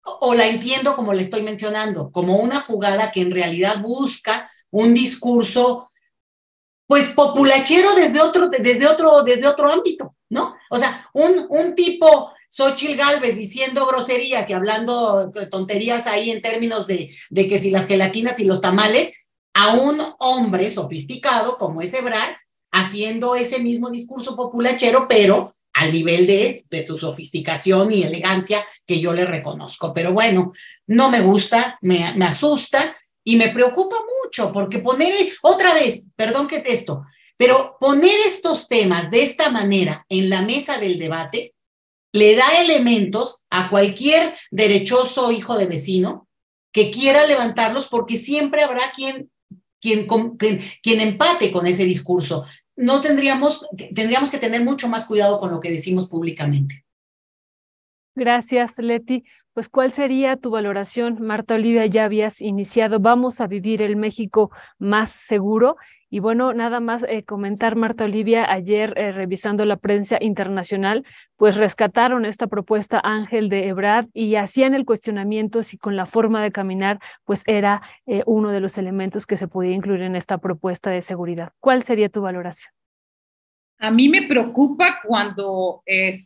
o la entiendo como le estoy mencionando, como una jugada que en realidad busca un discurso pues populachero desde otro ámbito, ¿no? O sea, un tipo Xóchitl Gálvez diciendo groserías y hablando tonterías ahí en términos de que si las gelatinas y los tamales, a un hombre sofisticado como es Ebrard, haciendo ese mismo discurso populachero, pero al nivel de su sofisticación y elegancia que yo le reconozco. Pero bueno, no me gusta, me asusta, y me preocupa mucho, porque otra vez, perdón que pero poner estos temas de esta manera en la mesa del debate le da elementos a cualquier derechoso hijo de vecino que quiera levantarlos, porque siempre habrá quien empate con ese discurso. Tendríamos que tener mucho más cuidado con lo que decimos públicamente. Gracias, Leti. Pues, ¿cuál sería tu valoración? Marta Olivia, ya habías iniciado, vamos a vivir el México más seguro. Y bueno, nada más comentar, Marta Olivia, ayer revisando la prensa internacional, pues rescataron esta propuesta Ángel de Ebrard y hacían el cuestionamiento si con la forma de caminar, pues era uno de los elementos que se podía incluir en esta propuesta de seguridad. ¿Cuál sería tu valoración? A mí me preocupa cuando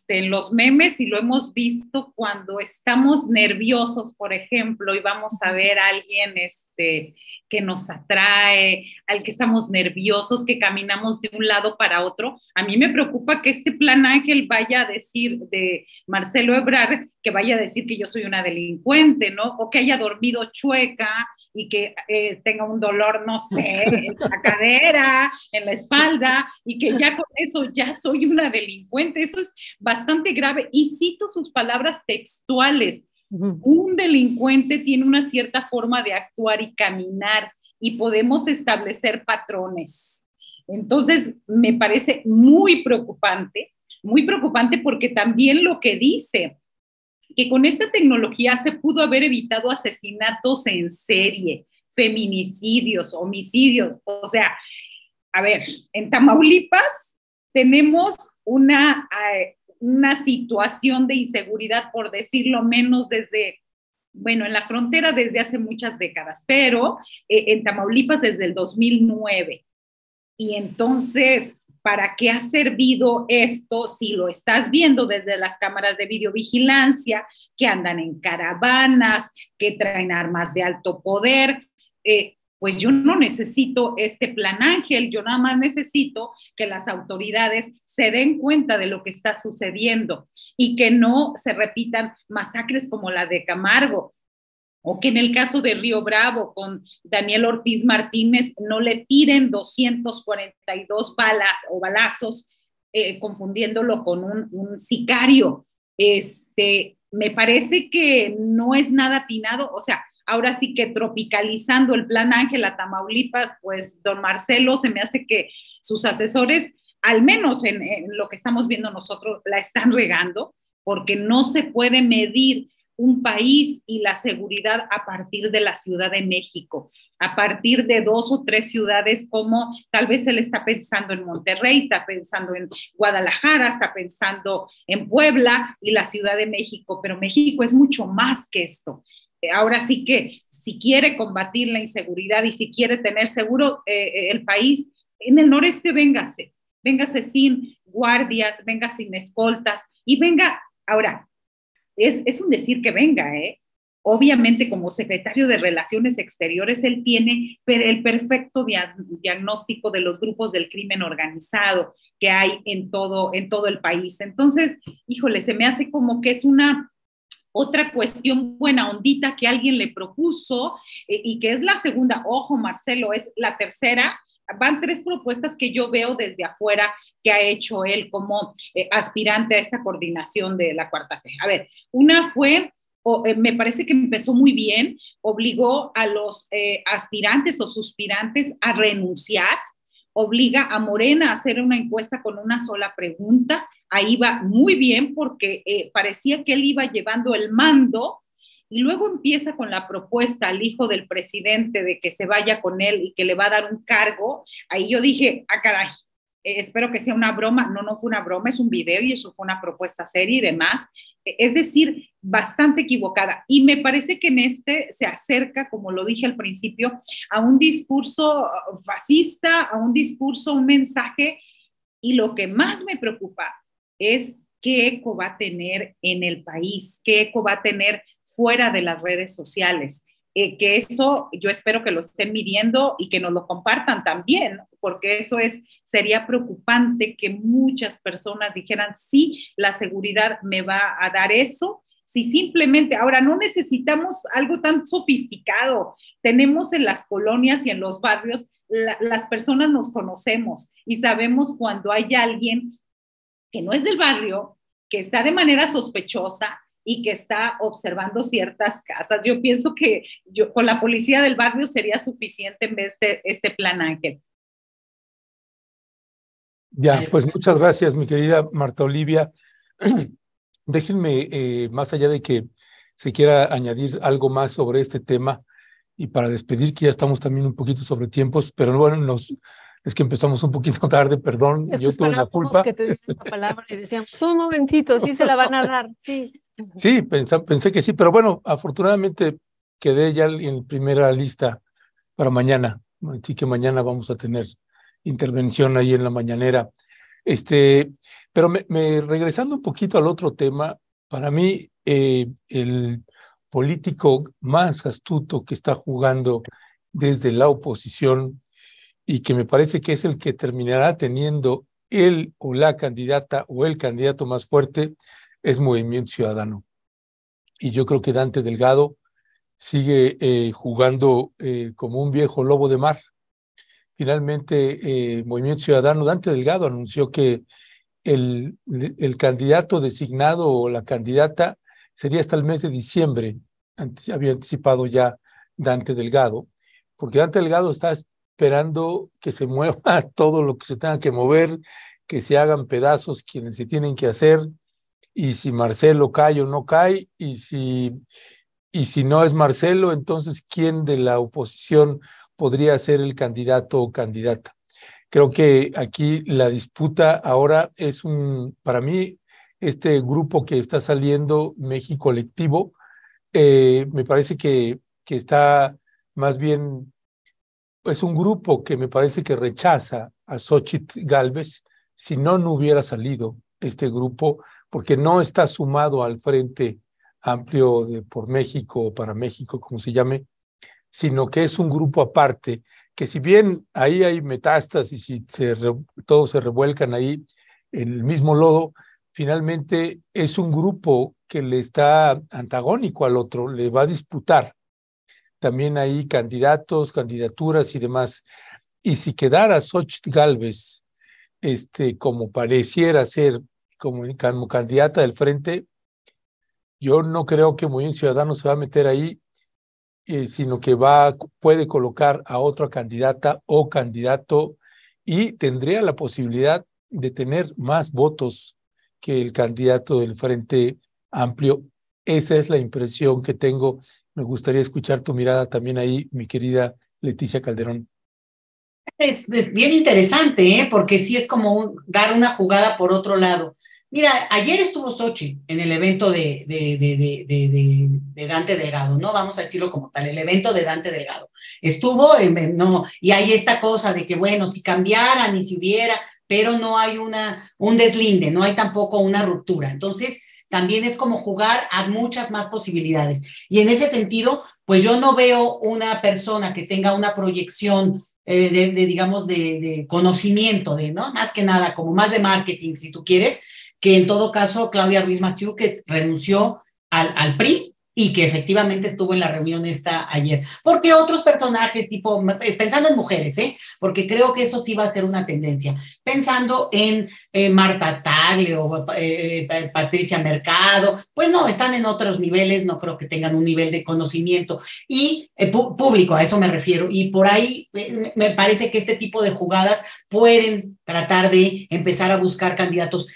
los memes, y lo hemos visto, cuando estamos nerviosos, por ejemplo, y vamos a ver a alguien que nos atrae, al que estamos nerviosos, que caminamos de un lado para otro. A mí me preocupa que este plan Ángel vaya a decir de Marcelo Ebrard, que vaya a decir que yo soy una delincuente, ¿no? O que haya dormido chueca y que tenga un dolor, no sé, en la cadera, en la espalda, y que ya con eso ya soy una delincuente. Eso es bastante grave. Y cito sus palabras textuales. Un delincuente tiene una cierta forma de actuar y caminar, y podemos establecer patrones. Entonces, me parece muy preocupante porque también lo que dice, que con esta tecnología se pudo haber evitado asesinatos en serie, feminicidios, homicidios. O sea, a ver, en Tamaulipas tenemos una situación de inseguridad, por decirlo menos, en la frontera desde hace muchas décadas, pero en Tamaulipas desde el 2009. Y entonces, ¿para qué ha servido esto si lo estás viendo desde las cámaras de videovigilancia, que andan en caravanas, que traen armas de alto poder? Pues yo no necesito este plan Ángel, yo nada más necesito que las autoridades se den cuenta de lo que está sucediendo y que no se repitan masacres como la de Camargo, o que en el caso de Río Bravo con Daniel Ortiz Martínez no le tiren 242 balas o balazos, confundiéndolo con un sicario. Me parece que no es nada atinado. O sea, ahora sí que tropicalizando el plan Ángel a Tamaulipas, pues don Marcelo, se me hace que sus asesores, al menos en lo que estamos viendo nosotros, la están regando, porque no se puede medir un país y la seguridad a partir de la Ciudad de México, a partir de 2 o 3 ciudades, como tal vez él está pensando en Monterrey, está pensando en Guadalajara, está pensando en Puebla y la Ciudad de México, pero México es mucho más que esto. Ahora sí que si quiere combatir la inseguridad y si quiere tener seguro el país, en el noreste véngase sin guardias, venga sin escoltas y venga. Ahora, es un decir que venga, Obviamente, como secretario de Relaciones Exteriores, él tiene el perfecto diagnóstico de los grupos del crimen organizado que hay en todo el país. Entonces, híjole, se me hace como que es una otra cuestión buena ondita que alguien le propuso y que es la segunda. Ojo, Marcelo, es la tercera. van 3 propuestas que yo veo desde afuera que ha hecho él como aspirante a esta coordinación de la Cuarta T. A ver, una fue, me parece que empezó muy bien, obligó a los aspirantes o suspirantes a renunciar, obliga a Morena a hacer una encuesta con una sola pregunta. Ahí va muy bien porque parecía que él iba llevando el mando, y luego empieza con la propuesta al hijo del presidente de que se vaya con él y que le va a dar un cargo. Ahí yo dije, caray, espero que sea una broma. No, no fue una broma, es un video y eso fue una propuesta seria y demás. Es decir, bastante equivocada. Y me parece que en este se acerca, como lo dije al principio, a un discurso fascista, a un discurso, un mensaje. Y lo que más me preocupa es qué eco va a tener en el país, qué eco va a tener fuera de las redes sociales. Que eso yo espero que lo estén midiendo y que nos lo compartan también, porque eso sería preocupante que muchas personas dijeran, sí, la seguridad me va a dar eso, si simplemente, ahora no necesitamos algo tan sofisticado, tenemos en las colonias y en los barrios, las personas nos conocemos y sabemos cuando hay alguien que no es del barrio, que está de manera sospechosa y que está observando ciertas casas. Yo pienso que con la policía del barrio sería suficiente en vez de este plan Ángel. Ya, pues muchas gracias, mi querida Marta Olivia. Déjenme, más allá de que se quiera añadir algo más sobre este tema, y para despedir, que ya estamos también un poquito sobre tiempos, pero bueno, es que empezamos un poquito tarde, perdón, yo tuve la culpa. Que te diste la palabra y decíamos, un momentito, sí se la van a dar, sí. Sí, pensé que sí, pero bueno, afortunadamente quedé ya en primera lista para mañana, así que mañana vamos a tener intervención ahí en la mañanera. Pero regresando un poquito al otro tema, para mí el político más astuto que está jugando desde la oposición y que me parece que es el que terminará teniendo él o la candidata o el candidato más fuerte es Movimiento Ciudadano. Y yo creo que Dante Delgado sigue jugando como un viejo lobo de mar. Finalmente, Movimiento Ciudadano, Dante Delgado anunció que el candidato designado o la candidata sería hasta el mes de diciembre. Había anticipado ya Dante Delgado, porque Dante Delgado está esperando que se mueva todo lo que se tenga que mover, que se hagan pedazos quienes se tienen que hacer, y si Marcelo cae o no cae, y si no es Marcelo, entonces ¿quién de la oposición podría ser el candidato o candidata? Creo que aquí la disputa ahora es para mí, este grupo que está saliendo, México Colectivo, me parece que está más bien, es un grupo que me parece que rechaza a Xóchitl Gálvez. Si no hubiera salido este grupo, porque no está sumado al Frente Amplio por México o para México, como se llame, sino que es un grupo aparte, que si bien ahí hay metástasis y todos se revuelcan ahí en el mismo lodo, finalmente es un grupo que le está antagónico al otro, le va a disputar también ahí candidatos, candidaturas y demás. Y si quedara Xóchitl Gálvez como pareciera ser como candidata del Frente, yo no creo que Movimiento Ciudadano se va a meter ahí, sino que puede colocar a otra candidata o candidato y tendría la posibilidad de tener más votos que el candidato del Frente Amplio. Esa es la impresión que tengo. Me gustaría escuchar tu mirada también ahí, mi querida Leticia Calderón. Es bien interesante, porque sí es como dar una jugada por otro lado. Mira, ayer estuvo Xochitl en el evento de Dante Delgado, ¿no? Vamos a decirlo como tal, el evento de Dante Delgado. Estuvo, y hay esta cosa de que, bueno, si cambiaran y si hubiera, pero no hay un deslinde, no hay tampoco una ruptura. Entonces, también es como jugar a muchas más posibilidades. Y en ese sentido, pues yo no veo una persona que tenga una proyección digamos, de conocimiento, ¿no? Más que nada, como más de marketing, si tú quieres, que en todo caso Claudia Ruiz Massieu, que renunció al PRI y que efectivamente estuvo en la reunión esta ayer. Porque otros personajes, tipo, pensando en mujeres, porque creo que eso sí va a ser una tendencia, pensando en Marta Tagle o Patricia Mercado, pues no, están en otros niveles, no creo que tengan un nivel de conocimiento y público, a eso me refiero, y por ahí me parece que este tipo de jugadas pueden tratar de empezar a buscar candidatos.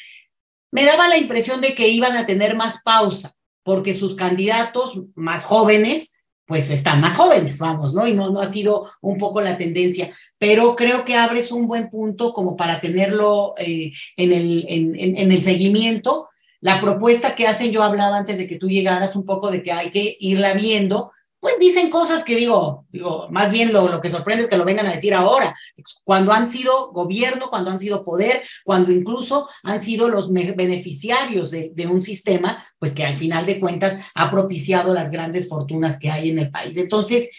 Me daba la impresión de que iban a tener más pausa, porque sus candidatos más jóvenes, pues están más jóvenes, vamos, ¿no? Y no ha sido un poco la tendencia, pero creo que abres un buen punto como para tenerlo en el seguimiento. La propuesta que hacen, yo hablaba antes de que tú llegaras un poco de que hay que irla viendo, pues dicen cosas que digo, más bien lo que sorprende es que lo vengan a decir ahora, cuando han sido gobierno, cuando han sido poder, cuando incluso han sido los beneficiarios de un sistema, pues que al final de cuentas ha propiciado las grandes fortunas que hay en el país. Entonces,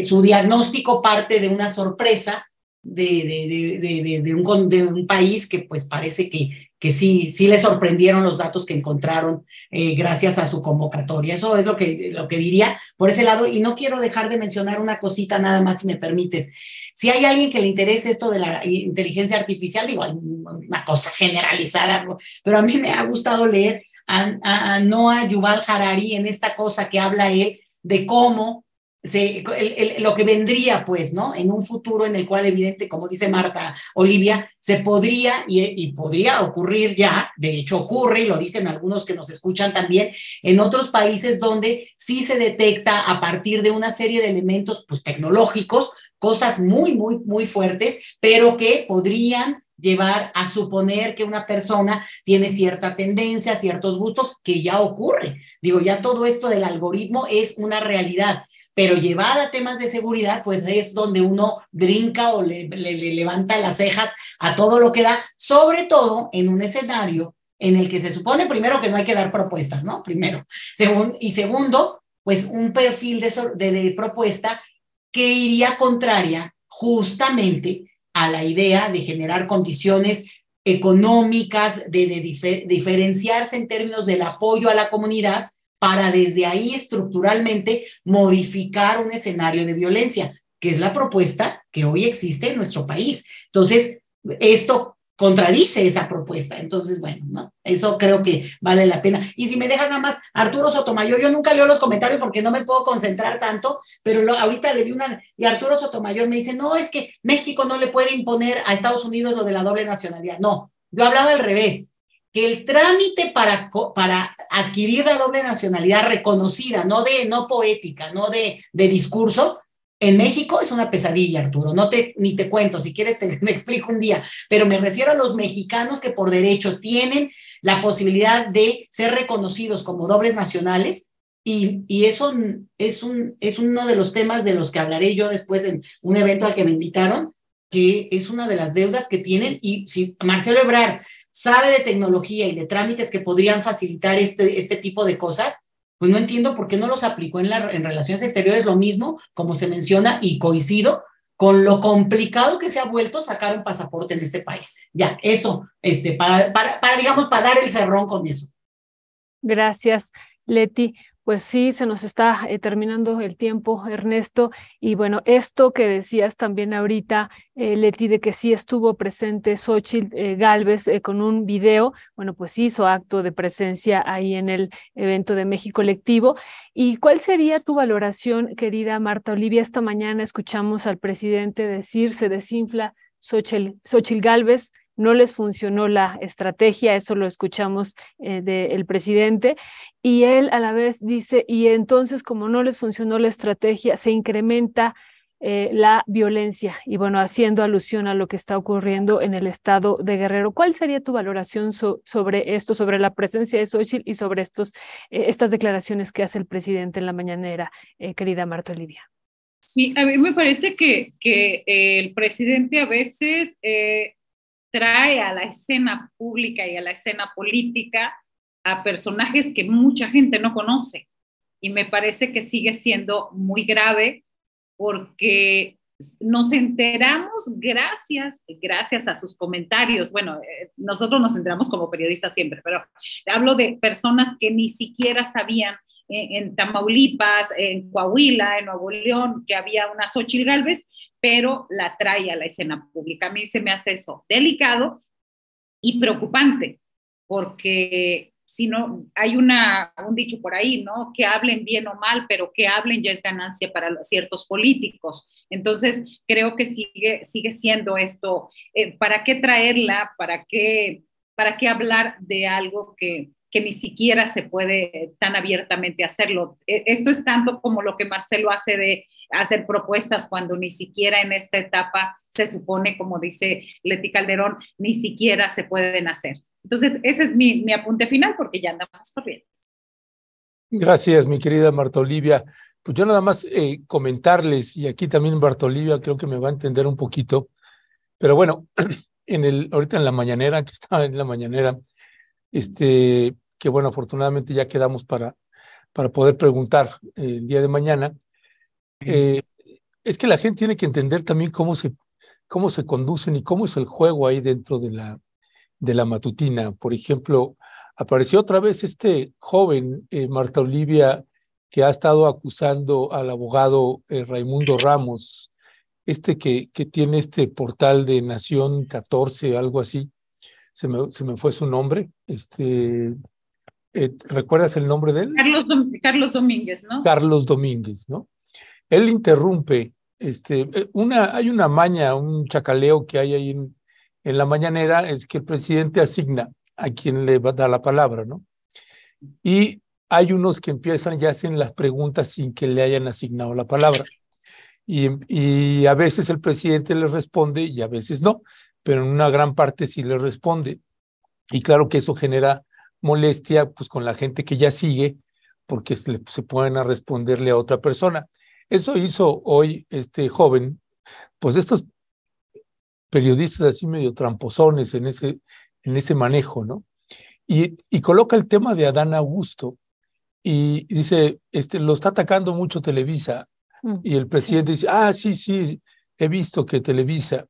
su diagnóstico parte de una sorpresa de un país que pues parece que sí le sorprendieron los datos que encontraron gracias a su convocatoria. Eso es lo que diría por ese lado, y no quiero dejar de mencionar una cosita nada más, si me permites. Si hay alguien que le interese esto de la inteligencia artificial, digo, hay una cosa generalizada, pero a mí me ha gustado leer a Noah Yuval Harari en esta cosa que habla él de cómo lo que vendría, pues, ¿no? En un futuro en el cual, evidente, como dice Marta Olivia, se podría y podría ocurrir ya, de hecho ocurre, y lo dicen algunos que nos escuchan también, en otros países donde sí se detecta a partir de una serie de elementos, pues, tecnológicos, cosas muy, muy, muy fuertes, pero que podrían llevar a suponer que una persona tiene cierta tendencia, ciertos gustos, que ya ocurre. Digo, ya todo esto del algoritmo es una realidad, pero llevada a temas de seguridad, pues es donde uno brinca o le levanta las cejas a todo lo que da, sobre todo en un escenario en el que se supone, primero, que no hay que dar propuestas, ¿no? Primero. Segundo, pues un perfil de propuesta que iría contraria justamente a la idea de generar condiciones económicas, de diferenciarse en términos del apoyo a la comunidad, para desde ahí estructuralmente modificar un escenario de violencia, que es la propuesta que hoy existe en nuestro país. Entonces, esto contradice esa propuesta. Entonces, bueno, ¿no? Eso creo que vale la pena. Y si me dejas nada más, Arturo Sotomayor, yo nunca leo los comentarios porque no me puedo concentrar tanto, pero ahorita le di y Arturo Sotomayor me dice, no, es que México no le puede imponer a Estados Unidos lo de la doble nacionalidad. No, yo hablaba al revés, que el trámite para adquirir la doble nacionalidad reconocida, no poética, no de discurso, en México es una pesadilla, Arturo, ni te cuento, si quieres te explico un día, pero me refiero a los mexicanos que por derecho tienen la posibilidad de ser reconocidos como dobles nacionales, y eso es uno de los temas de los que hablaré yo después en un evento al que me invitaron, que es una de las deudas que tienen, y si Marcelo Ebrard sabe de tecnología y de trámites que podrían facilitar este tipo de cosas, pues no entiendo por qué no los aplicó en relaciones exteriores, lo mismo, como se menciona, y coincido con lo complicado que se ha vuelto sacar un pasaporte en este país. Ya, eso, para dar el cerrón con eso. Gracias, Leti. Pues sí, se nos está terminando el tiempo, Ernesto, y bueno, esto que decías también ahorita, Leti, de que sí estuvo presente Xóchitl Gálvez con un video, bueno, pues hizo acto de presencia ahí en el evento de México Colectivo. ¿Y cuál sería tu valoración, querida Marta Olivia? Esta mañana escuchamos al presidente decir, se desinfla Xóchitl Gálvez, no les funcionó la estrategia, eso lo escuchamos del presidente, y él a la vez dice, y entonces como no les funcionó la estrategia, se incrementa la violencia, y bueno, haciendo alusión a lo que está ocurriendo en el estado de Guerrero. ¿Cuál sería tu valoración sobre esto, sobre la presencia de Xóchitl y sobre estas declaraciones que hace el presidente en la mañanera, querida Marta Olivia? Sí, a mí me parece que el presidente a veces trae a la escena pública y a la escena política a personajes que mucha gente no conoce. Y me parece que sigue siendo muy grave porque nos enteramos gracias a sus comentarios. Bueno, nosotros nos enteramos como periodistas siempre, pero hablo de personas que ni siquiera sabían en Tamaulipas, en Coahuila, en Nuevo León, que había una Xóchitl Gálvez, pero la trae a la escena pública. A mí se me hace eso delicado y preocupante, porque si no, hay un dicho por ahí, ¿no? Que hablen bien o mal, pero que hablen ya es ganancia para ciertos políticos. Entonces, creo que sigue siendo esto. ¿Para qué traerla? ¿Para qué hablar de algo que ni siquiera se puede tan abiertamente hacerlo? Esto es tanto como lo que Marcelo hace de hacer propuestas cuando ni siquiera en esta etapa se supone, como dice Leti Calderón, ni siquiera se pueden hacer. Entonces, ese es mi apunte final, porque ya andamos corriendo. Gracias, mi querida Marta Olivia. Pues yo nada más comentarles, y aquí también Marta Olivia creo que me va a entender un poquito, pero bueno, ahorita en la mañanera, que estaba en la mañanera, que bueno, afortunadamente ya quedamos para poder preguntar el día de mañana. Es que la gente tiene que entender también cómo se conducen y cómo es el juego ahí dentro de la matutina. Por ejemplo, apareció otra vez este joven, Marta Olivia, que ha estado acusando al abogado Raimundo Ramos, que tiene este portal de Nación 14, algo así. Se me fue su nombre. ¿Recuerdas el nombre de él? Carlos Domínguez, ¿no? Carlos Domínguez, ¿no? Él interrumpe, hay una maña, un chacaleo que hay ahí en la mañanera, es que el presidente asigna a quien le va a dar la palabra, ¿no? Y hay unos que empiezan y hacen las preguntas sin que le hayan asignado la palabra. Y a veces el presidente les responde y a veces no, pero en una gran parte sí le responde. Y claro que eso genera molestia pues con la gente que ya sigue, porque se ponen a responderle a otra persona. Eso hizo hoy este joven, pues estos periodistas así medio tramposones en ese manejo, ¿no? Y coloca el tema de Adán Augusto y dice, lo está atacando mucho Televisa. Y el presidente dice, sí, he visto que Televisa.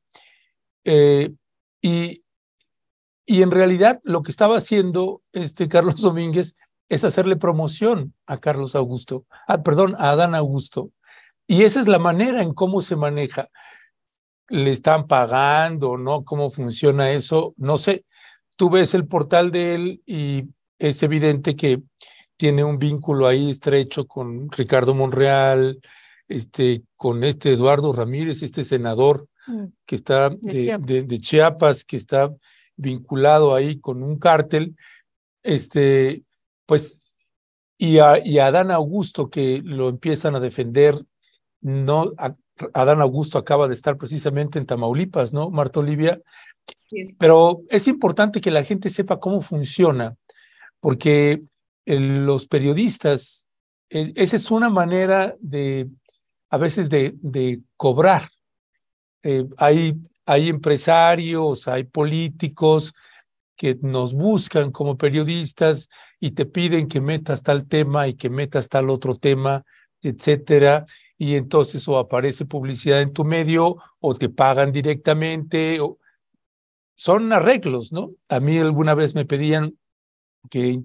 Y en realidad lo que estaba haciendo Carlos Domínguez es hacerle promoción a a Adán Augusto. Y esa es la manera en cómo se maneja. ¿Le están pagando, no? ¿Cómo funciona eso? No sé. Tú ves el portal de él y es evidente que tiene un vínculo ahí estrecho con Ricardo Monreal, con Eduardo Ramírez, senador que está de Chiapas, que está vinculado ahí con un cártel, pues, y a Adán Augusto, que lo empiezan a defender. No, Adán Augusto acaba de estar precisamente en Tamaulipas, ¿no, Marta Olivia? Sí. Pero es importante que la gente sepa cómo funciona, porque los periodistas, esa es una manera a veces de cobrar. Hay empresarios, hay políticos que nos buscan como periodistas y te piden que metas tal tema y que metas tal otro tema, etcétera. Y entonces o aparece publicidad en tu medio o te pagan directamente. Son arreglos, ¿no? A mí alguna vez me pedían que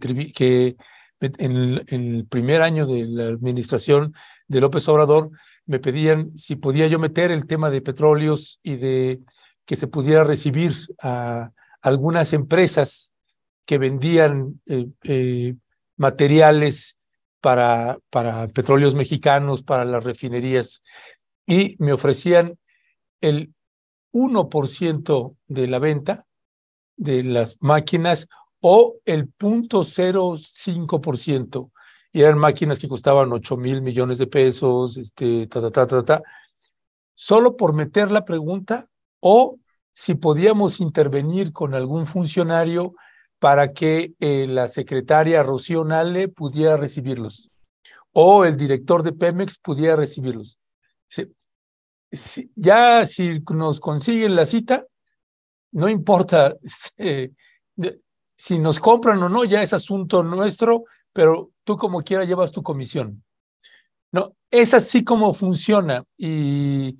en el primer año de la administración de López Obrador, me pedían si podía yo meter el tema de petróleos y de que se pudiera recibir a algunas empresas que vendían materiales para petróleos mexicanos, para las refinerías, y me ofrecían el 1% de la venta de las máquinas o el 0.05%, y eran máquinas que costaban 8,000 millones de pesos, solo por meter la pregunta, o si podíamos intervenir con algún funcionario para que la secretaria Rocío Nale pudiera recibirlos, o el director de Pemex pudiera recibirlos. Si nos consiguen la cita, no importa si nos compran o no, ya es asunto nuestro, pero tú como quiera llevas tu comisión. No, es así como funciona, y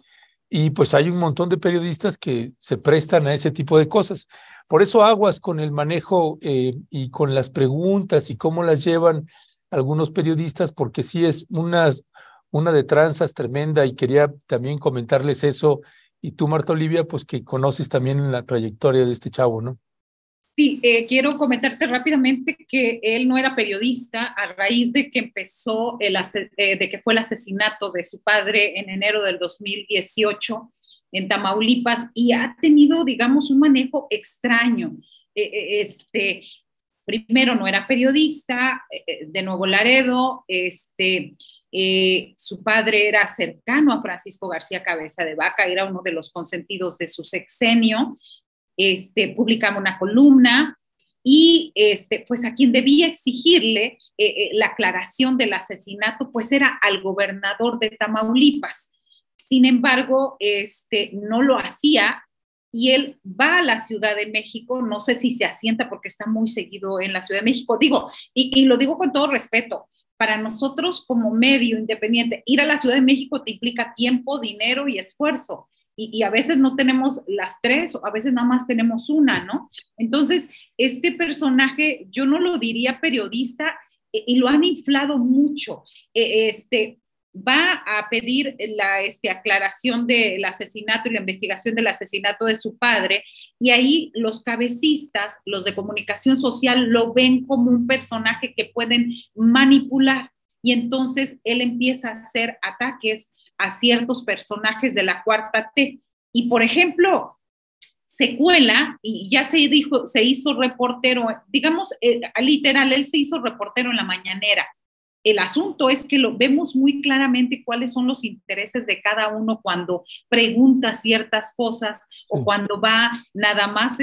pues hay un montón de periodistas que se prestan a ese tipo de cosas. Por eso aguas con el manejo y con las preguntas y cómo las llevan algunos periodistas, porque sí es una de tranzas tremenda, y quería también comentarles eso. Y tú, Marta Olivia, pues que conoces también la trayectoria de este chavo, ¿no? Sí, quiero comentarte rápidamente que él no era periodista a raíz de que empezó, de que fue el asesinato de su padre en enero del 2018 en Tamaulipas, y ha tenido, digamos, un manejo extraño. Primero no era periodista, de Nuevo Laredo, su padre era cercano a Francisco García Cabeza de Vaca, era uno de los consentidos de su sexenio. Publicaba una columna y pues a quien debía exigirle la aclaración del asesinato pues era al gobernador de Tamaulipas. Sin embargo, no lo hacía, y él va a la Ciudad de México, no sé si se asienta porque está muy seguido en la Ciudad de México, digo, y lo digo con todo respeto, para nosotros como medio independiente, ir a la Ciudad de México te implica tiempo, dinero y esfuerzo. Y a veces no tenemos las tres, o a veces nada más tenemos una, ¿no? Entonces, este personaje, yo no lo diría periodista, y lo han inflado mucho. Va a pedir la aclaración del asesinato y la investigación del asesinato de su padre, y ahí los cabecistas, los de comunicación social, lo ven como un personaje que pueden manipular, y entonces él empieza a hacer ataques a ciertos personajes de la cuarta T. Y, por ejemplo, se cuela y ya se hizo reportero, digamos, literal, él se hizo reportero en la mañanera. El asunto es que lo vemos muy claramente cuáles son los intereses de cada uno cuando pregunta ciertas cosas, o cuando va nada más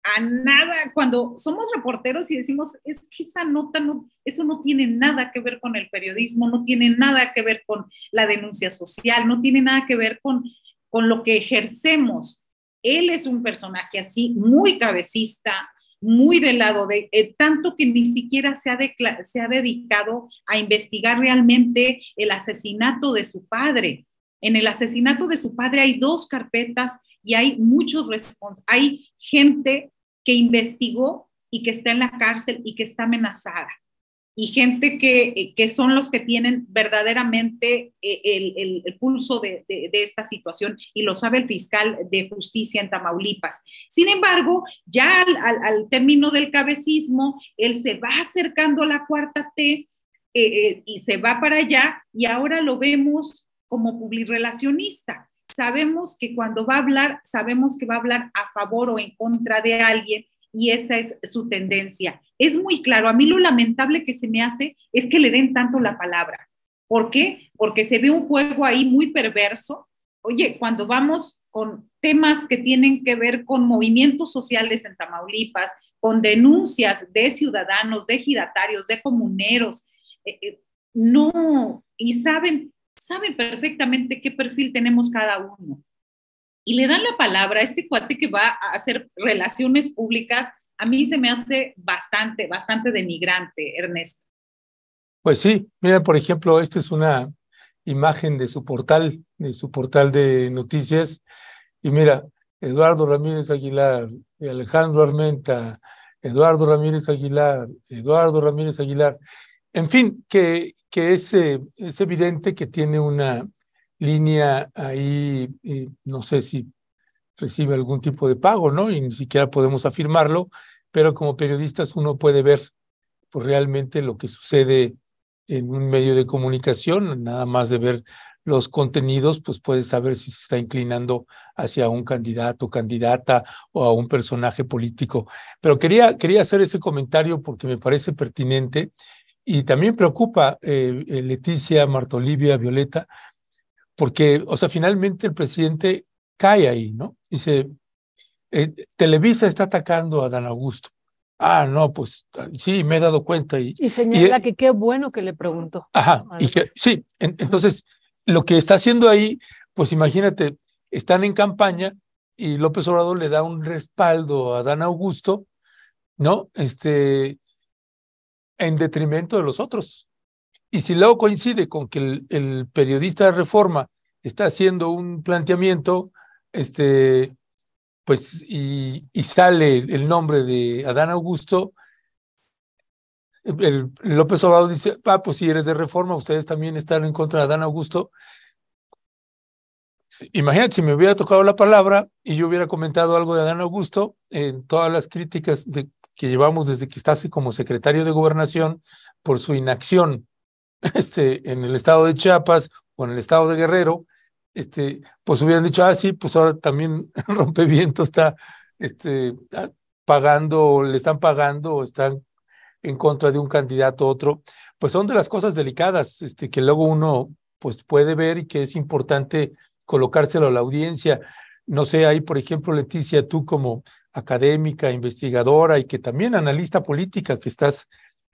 a nada, cuando somos reporteros y decimos, es que esa nota eso no tiene nada que ver con el periodismo, no tiene nada que ver con la denuncia social, no tiene nada que ver con lo que ejercemos. Él es un personaje así, muy cabecista, muy del lado de, tanto que ni siquiera se ha dedicado a investigar realmente el asesinato de su padre. En el asesinato de su padre hay 2 carpetas y hay muchos responsables. Hay gente que investigó y que está en la cárcel y que está amenazada. Y gente que son los que tienen verdaderamente el pulso de esta situación, y lo sabe el fiscal de justicia en Tamaulipas. Sin embargo, ya al término del cabecismo, él se va acercando a la cuarta T, y se va para allá, y ahora lo vemos como publirelacionista. Sabemos que cuando va a hablar, sabemos que va a hablar a favor o en contra de alguien, y esa es su tendencia. Es muy claro. A mí lo lamentable que se me hace es que le den tanto la palabra. ¿Por qué? Porque se ve un juego ahí muy perverso. Oye, cuando vamos con temas que tienen que ver con movimientos sociales en Tamaulipas, con denuncias de ciudadanos, de ejidatarios, de comuneros, no, y saben perfectamente qué perfil tenemos cada uno. Y le dan la palabra a este cuate que va a hacer relaciones públicas. A mí se me hace bastante denigrante, Ernesto. Pues sí, mira, por ejemplo, esta es una imagen de su portal de noticias, y mira, Eduardo Ramírez Aguilar, Alejandro Armenta, Eduardo Ramírez Aguilar, en fin, que es evidente que tiene una línea ahí, no sé si recibe algún tipo de pago, ¿no? Y ni siquiera podemos afirmarlo, pero como periodistas uno puede ver pues realmente lo que sucede en un medio de comunicación. Nada más de ver los contenidos, pues puedes saber si se está inclinando hacia un candidato, candidata, o a un personaje político. Pero quería hacer ese comentario porque me parece pertinente, y también preocupa, Leticia, Marta Olivia, Violeta, porque, o sea, finalmente el presidente cae ahí, ¿no? Dice, Televisa está atacando a Dan Augusto. Ah, no, pues sí, me he dado cuenta. Y señala que qué bueno que le preguntó. Ajá, y que sí, entonces lo que está haciendo ahí, pues imagínate, están en campaña y López Obrador le da un respaldo a Dan Augusto, ¿no? En detrimento de los otros. Y si luego coincide con que el periodista de Reforma está haciendo un planteamiento, pues, y sale el nombre de Adán Augusto, el López Obrador dice, pues si eres de Reforma, ustedes también están en contra de Adán Augusto. Imagínate si me hubiera tocado la palabra y yo hubiera comentado algo de Adán Augusto en todas las críticas que llevamos desde que está así como secretario de Gobernación por su inacción en el estado de Chiapas o en el estado de Guerrero, pues hubieran dicho, sí, pues ahora también Rompeviento está pagando, le están pagando o están en contra de un candidato a otro. Pues son de las cosas delicadas que luego uno pues puede ver y que es importante colocárselo a la audiencia. No sé, ahí por ejemplo, Leticia, tú como académica, investigadora y que también analista política, que estás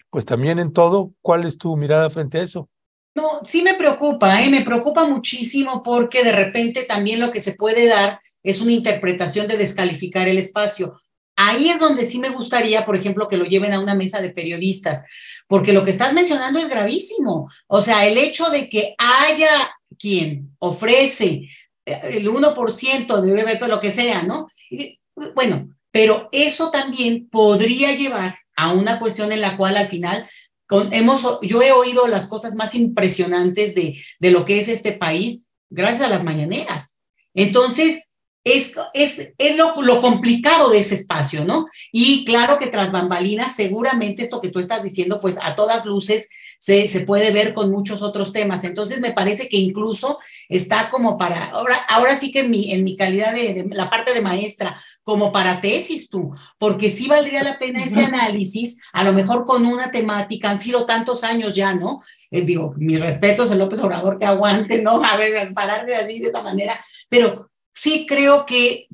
pues también en todo, ¿cuál es tu mirada frente a eso? No, sí me preocupa muchísimo porque de repente también lo que se puede dar es una interpretación de descalificar el espacio. Ahí es donde sí me gustaría, por ejemplo, que lo lleven a una mesa de periodistas, porque lo que estás mencionando es gravísimo. O sea, el hecho de que haya quien ofrece el 1% de todo lo que sea, ¿no? Bueno, pero eso también podría llevar a una cuestión en la cual al final yo he oído las cosas más impresionantes de lo que es este país gracias a las mañaneras. Entonces, es lo complicado de ese espacio, ¿no? Y claro que tras bambalinas, seguramente esto que tú estás diciendo, pues a todas luces se puede ver con muchos otros temas. Entonces, me parece que incluso está como ahora sí que en mi calidad de la parte de maestra, como para tesis tú, porque sí valdría la pena ese análisis, a lo mejor con una temática, han sido tantos años ya, ¿no? Digo, mis respetos a López Obrador, que aguante, ¿no? A ver, pararse así de esta manera, pero sí creo que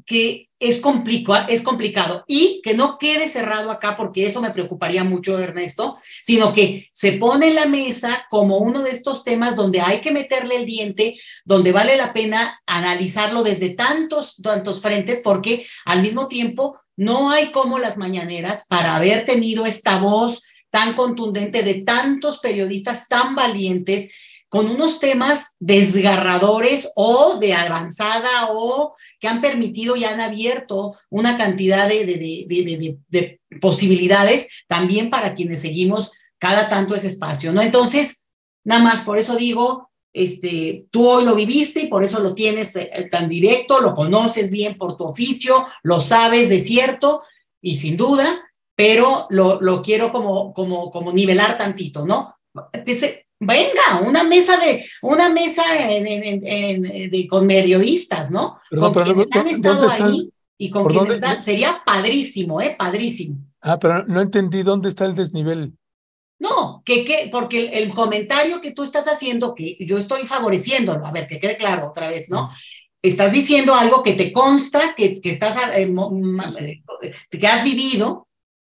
es complicado y que no quede cerrado acá, porque eso me preocuparía mucho, Ernesto, sino que se pone en la mesa como uno de estos temas donde hay que meterle el diente, donde vale la pena analizarlo desde tantos frentes, porque al mismo tiempo no hay como las mañaneras para haber tenido esta voz tan contundente de tantos periodistas tan valientes con unos temas desgarradores o de avanzada o que han permitido y han abierto una cantidad de posibilidades también para quienes seguimos cada tanto ese espacio, ¿no? Entonces, nada más, por eso digo, tú hoy lo viviste y por eso lo tienes tan directo, lo conoces bien por tu oficio, lo sabes de cierto y sin duda, pero lo quiero como nivelar tantito, ¿no? Venga, una mesa con periodistas, ¿no? Perdón, con quienes han estado está, ahí y con quienes sería padrísimo, padrísimo. Pero no entendí dónde está el desnivel. No, porque el comentario que tú estás haciendo, que yo estoy favoreciéndolo, a ver, que quede claro otra vez, ¿no? Estás diciendo algo que te consta, que has vivido,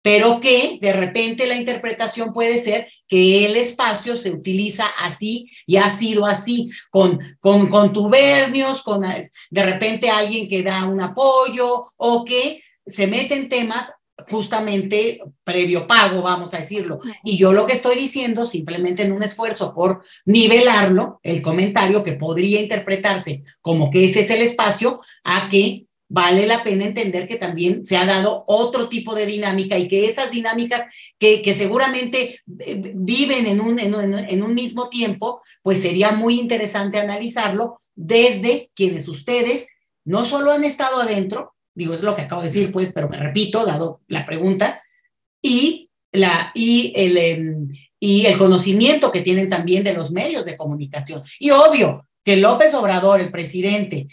pero que de repente la interpretación puede ser que el espacio se utiliza así y ha sido así, con contubernios, con de repente alguien que da un apoyo o que se mete en temas justamente previo pago, vamos a decirlo. Y yo lo que estoy diciendo, simplemente en un esfuerzo por nivelarlo, el comentario que podría interpretarse como que ese es el espacio, a que vale la pena entender que también se ha dado otro tipo de dinámica y que esas dinámicas que seguramente viven en un mismo tiempo, pues sería muy interesante analizarlo desde quienes ustedes no solo han estado adentro, digo, es lo que acabo de decir, pues, pero me repito, dado la pregunta, y el conocimiento que tienen también de los medios de comunicación. Y obvio que López Obrador, el presidente,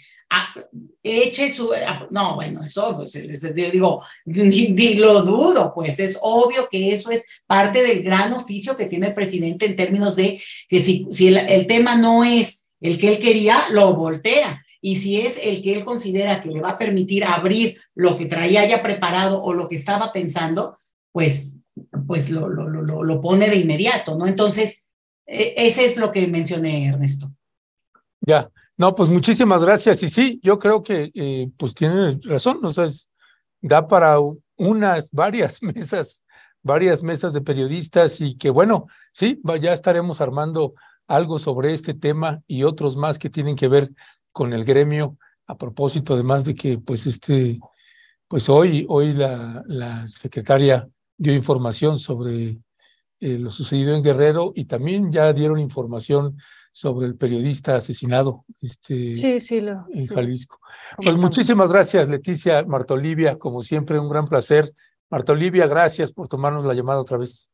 eche su... No, bueno, eso, pues, digo, ni lo dudo, pues es obvio que eso es parte del gran oficio que tiene el presidente en términos de que si el tema no es el que él quería, lo voltea. Y si es el que él considera que le va a permitir abrir lo que traía ya preparado o lo que estaba pensando, pues lo pone de inmediato, ¿no? Entonces, ese es lo que mencioné, Ernesto. Ya, no, pues muchísimas gracias. Y sí, yo creo que pues tiene razón, o sea, da para varias mesas de periodistas y que bueno, sí, ya estaremos armando algo sobre este tema y otros más que tienen que ver con el gremio, a propósito además de que pues pues hoy la secretaria dio información sobre lo sucedido en Guerrero, y también ya dieron información sobre el periodista asesinado Sí, sí, en Jalisco. Pues comentamos. muchísimas gracias, Leticia, Marta Olivia, como siempre, un gran placer. Marta Olivia, gracias por tomarnos la llamada otra vez.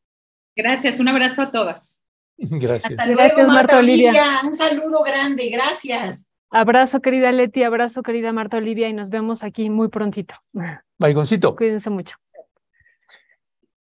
Gracias, un abrazo a todas. Gracias. Hasta luego, Gracias, Marta Marta Olivia. Olivia. Un saludo grande, gracias. Abrazo, querida Leti, abrazo, querida Marta Olivia, y nos vemos aquí muy prontito. Baigoncito. Cuídense mucho.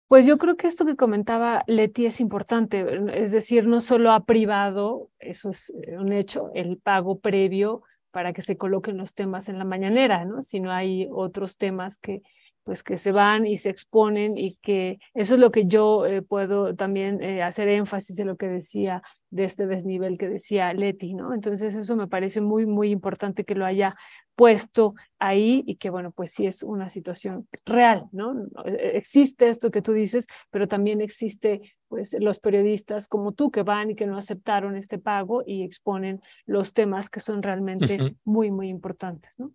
Pues yo creo que esto que comentaba Leti es importante, es decir, no solo ha privado, eso es un hecho, el pago previo para que se coloquen los temas en la mañanera, ¿no? Sino hay otros temas que pues que se van y se exponen, y que eso es lo que yo puedo también hacer énfasis de lo que decía, de este desnivel que decía Leti, ¿no? Entonces eso me parece muy, muy importante que lo haya puesto ahí, y que bueno, pues sí es una situación real, ¿no? Existe esto que tú dices, pero también existe pues los periodistas como tú que van y que no aceptaron este pago y exponen los temas que son realmente muy, muy importantes, ¿no?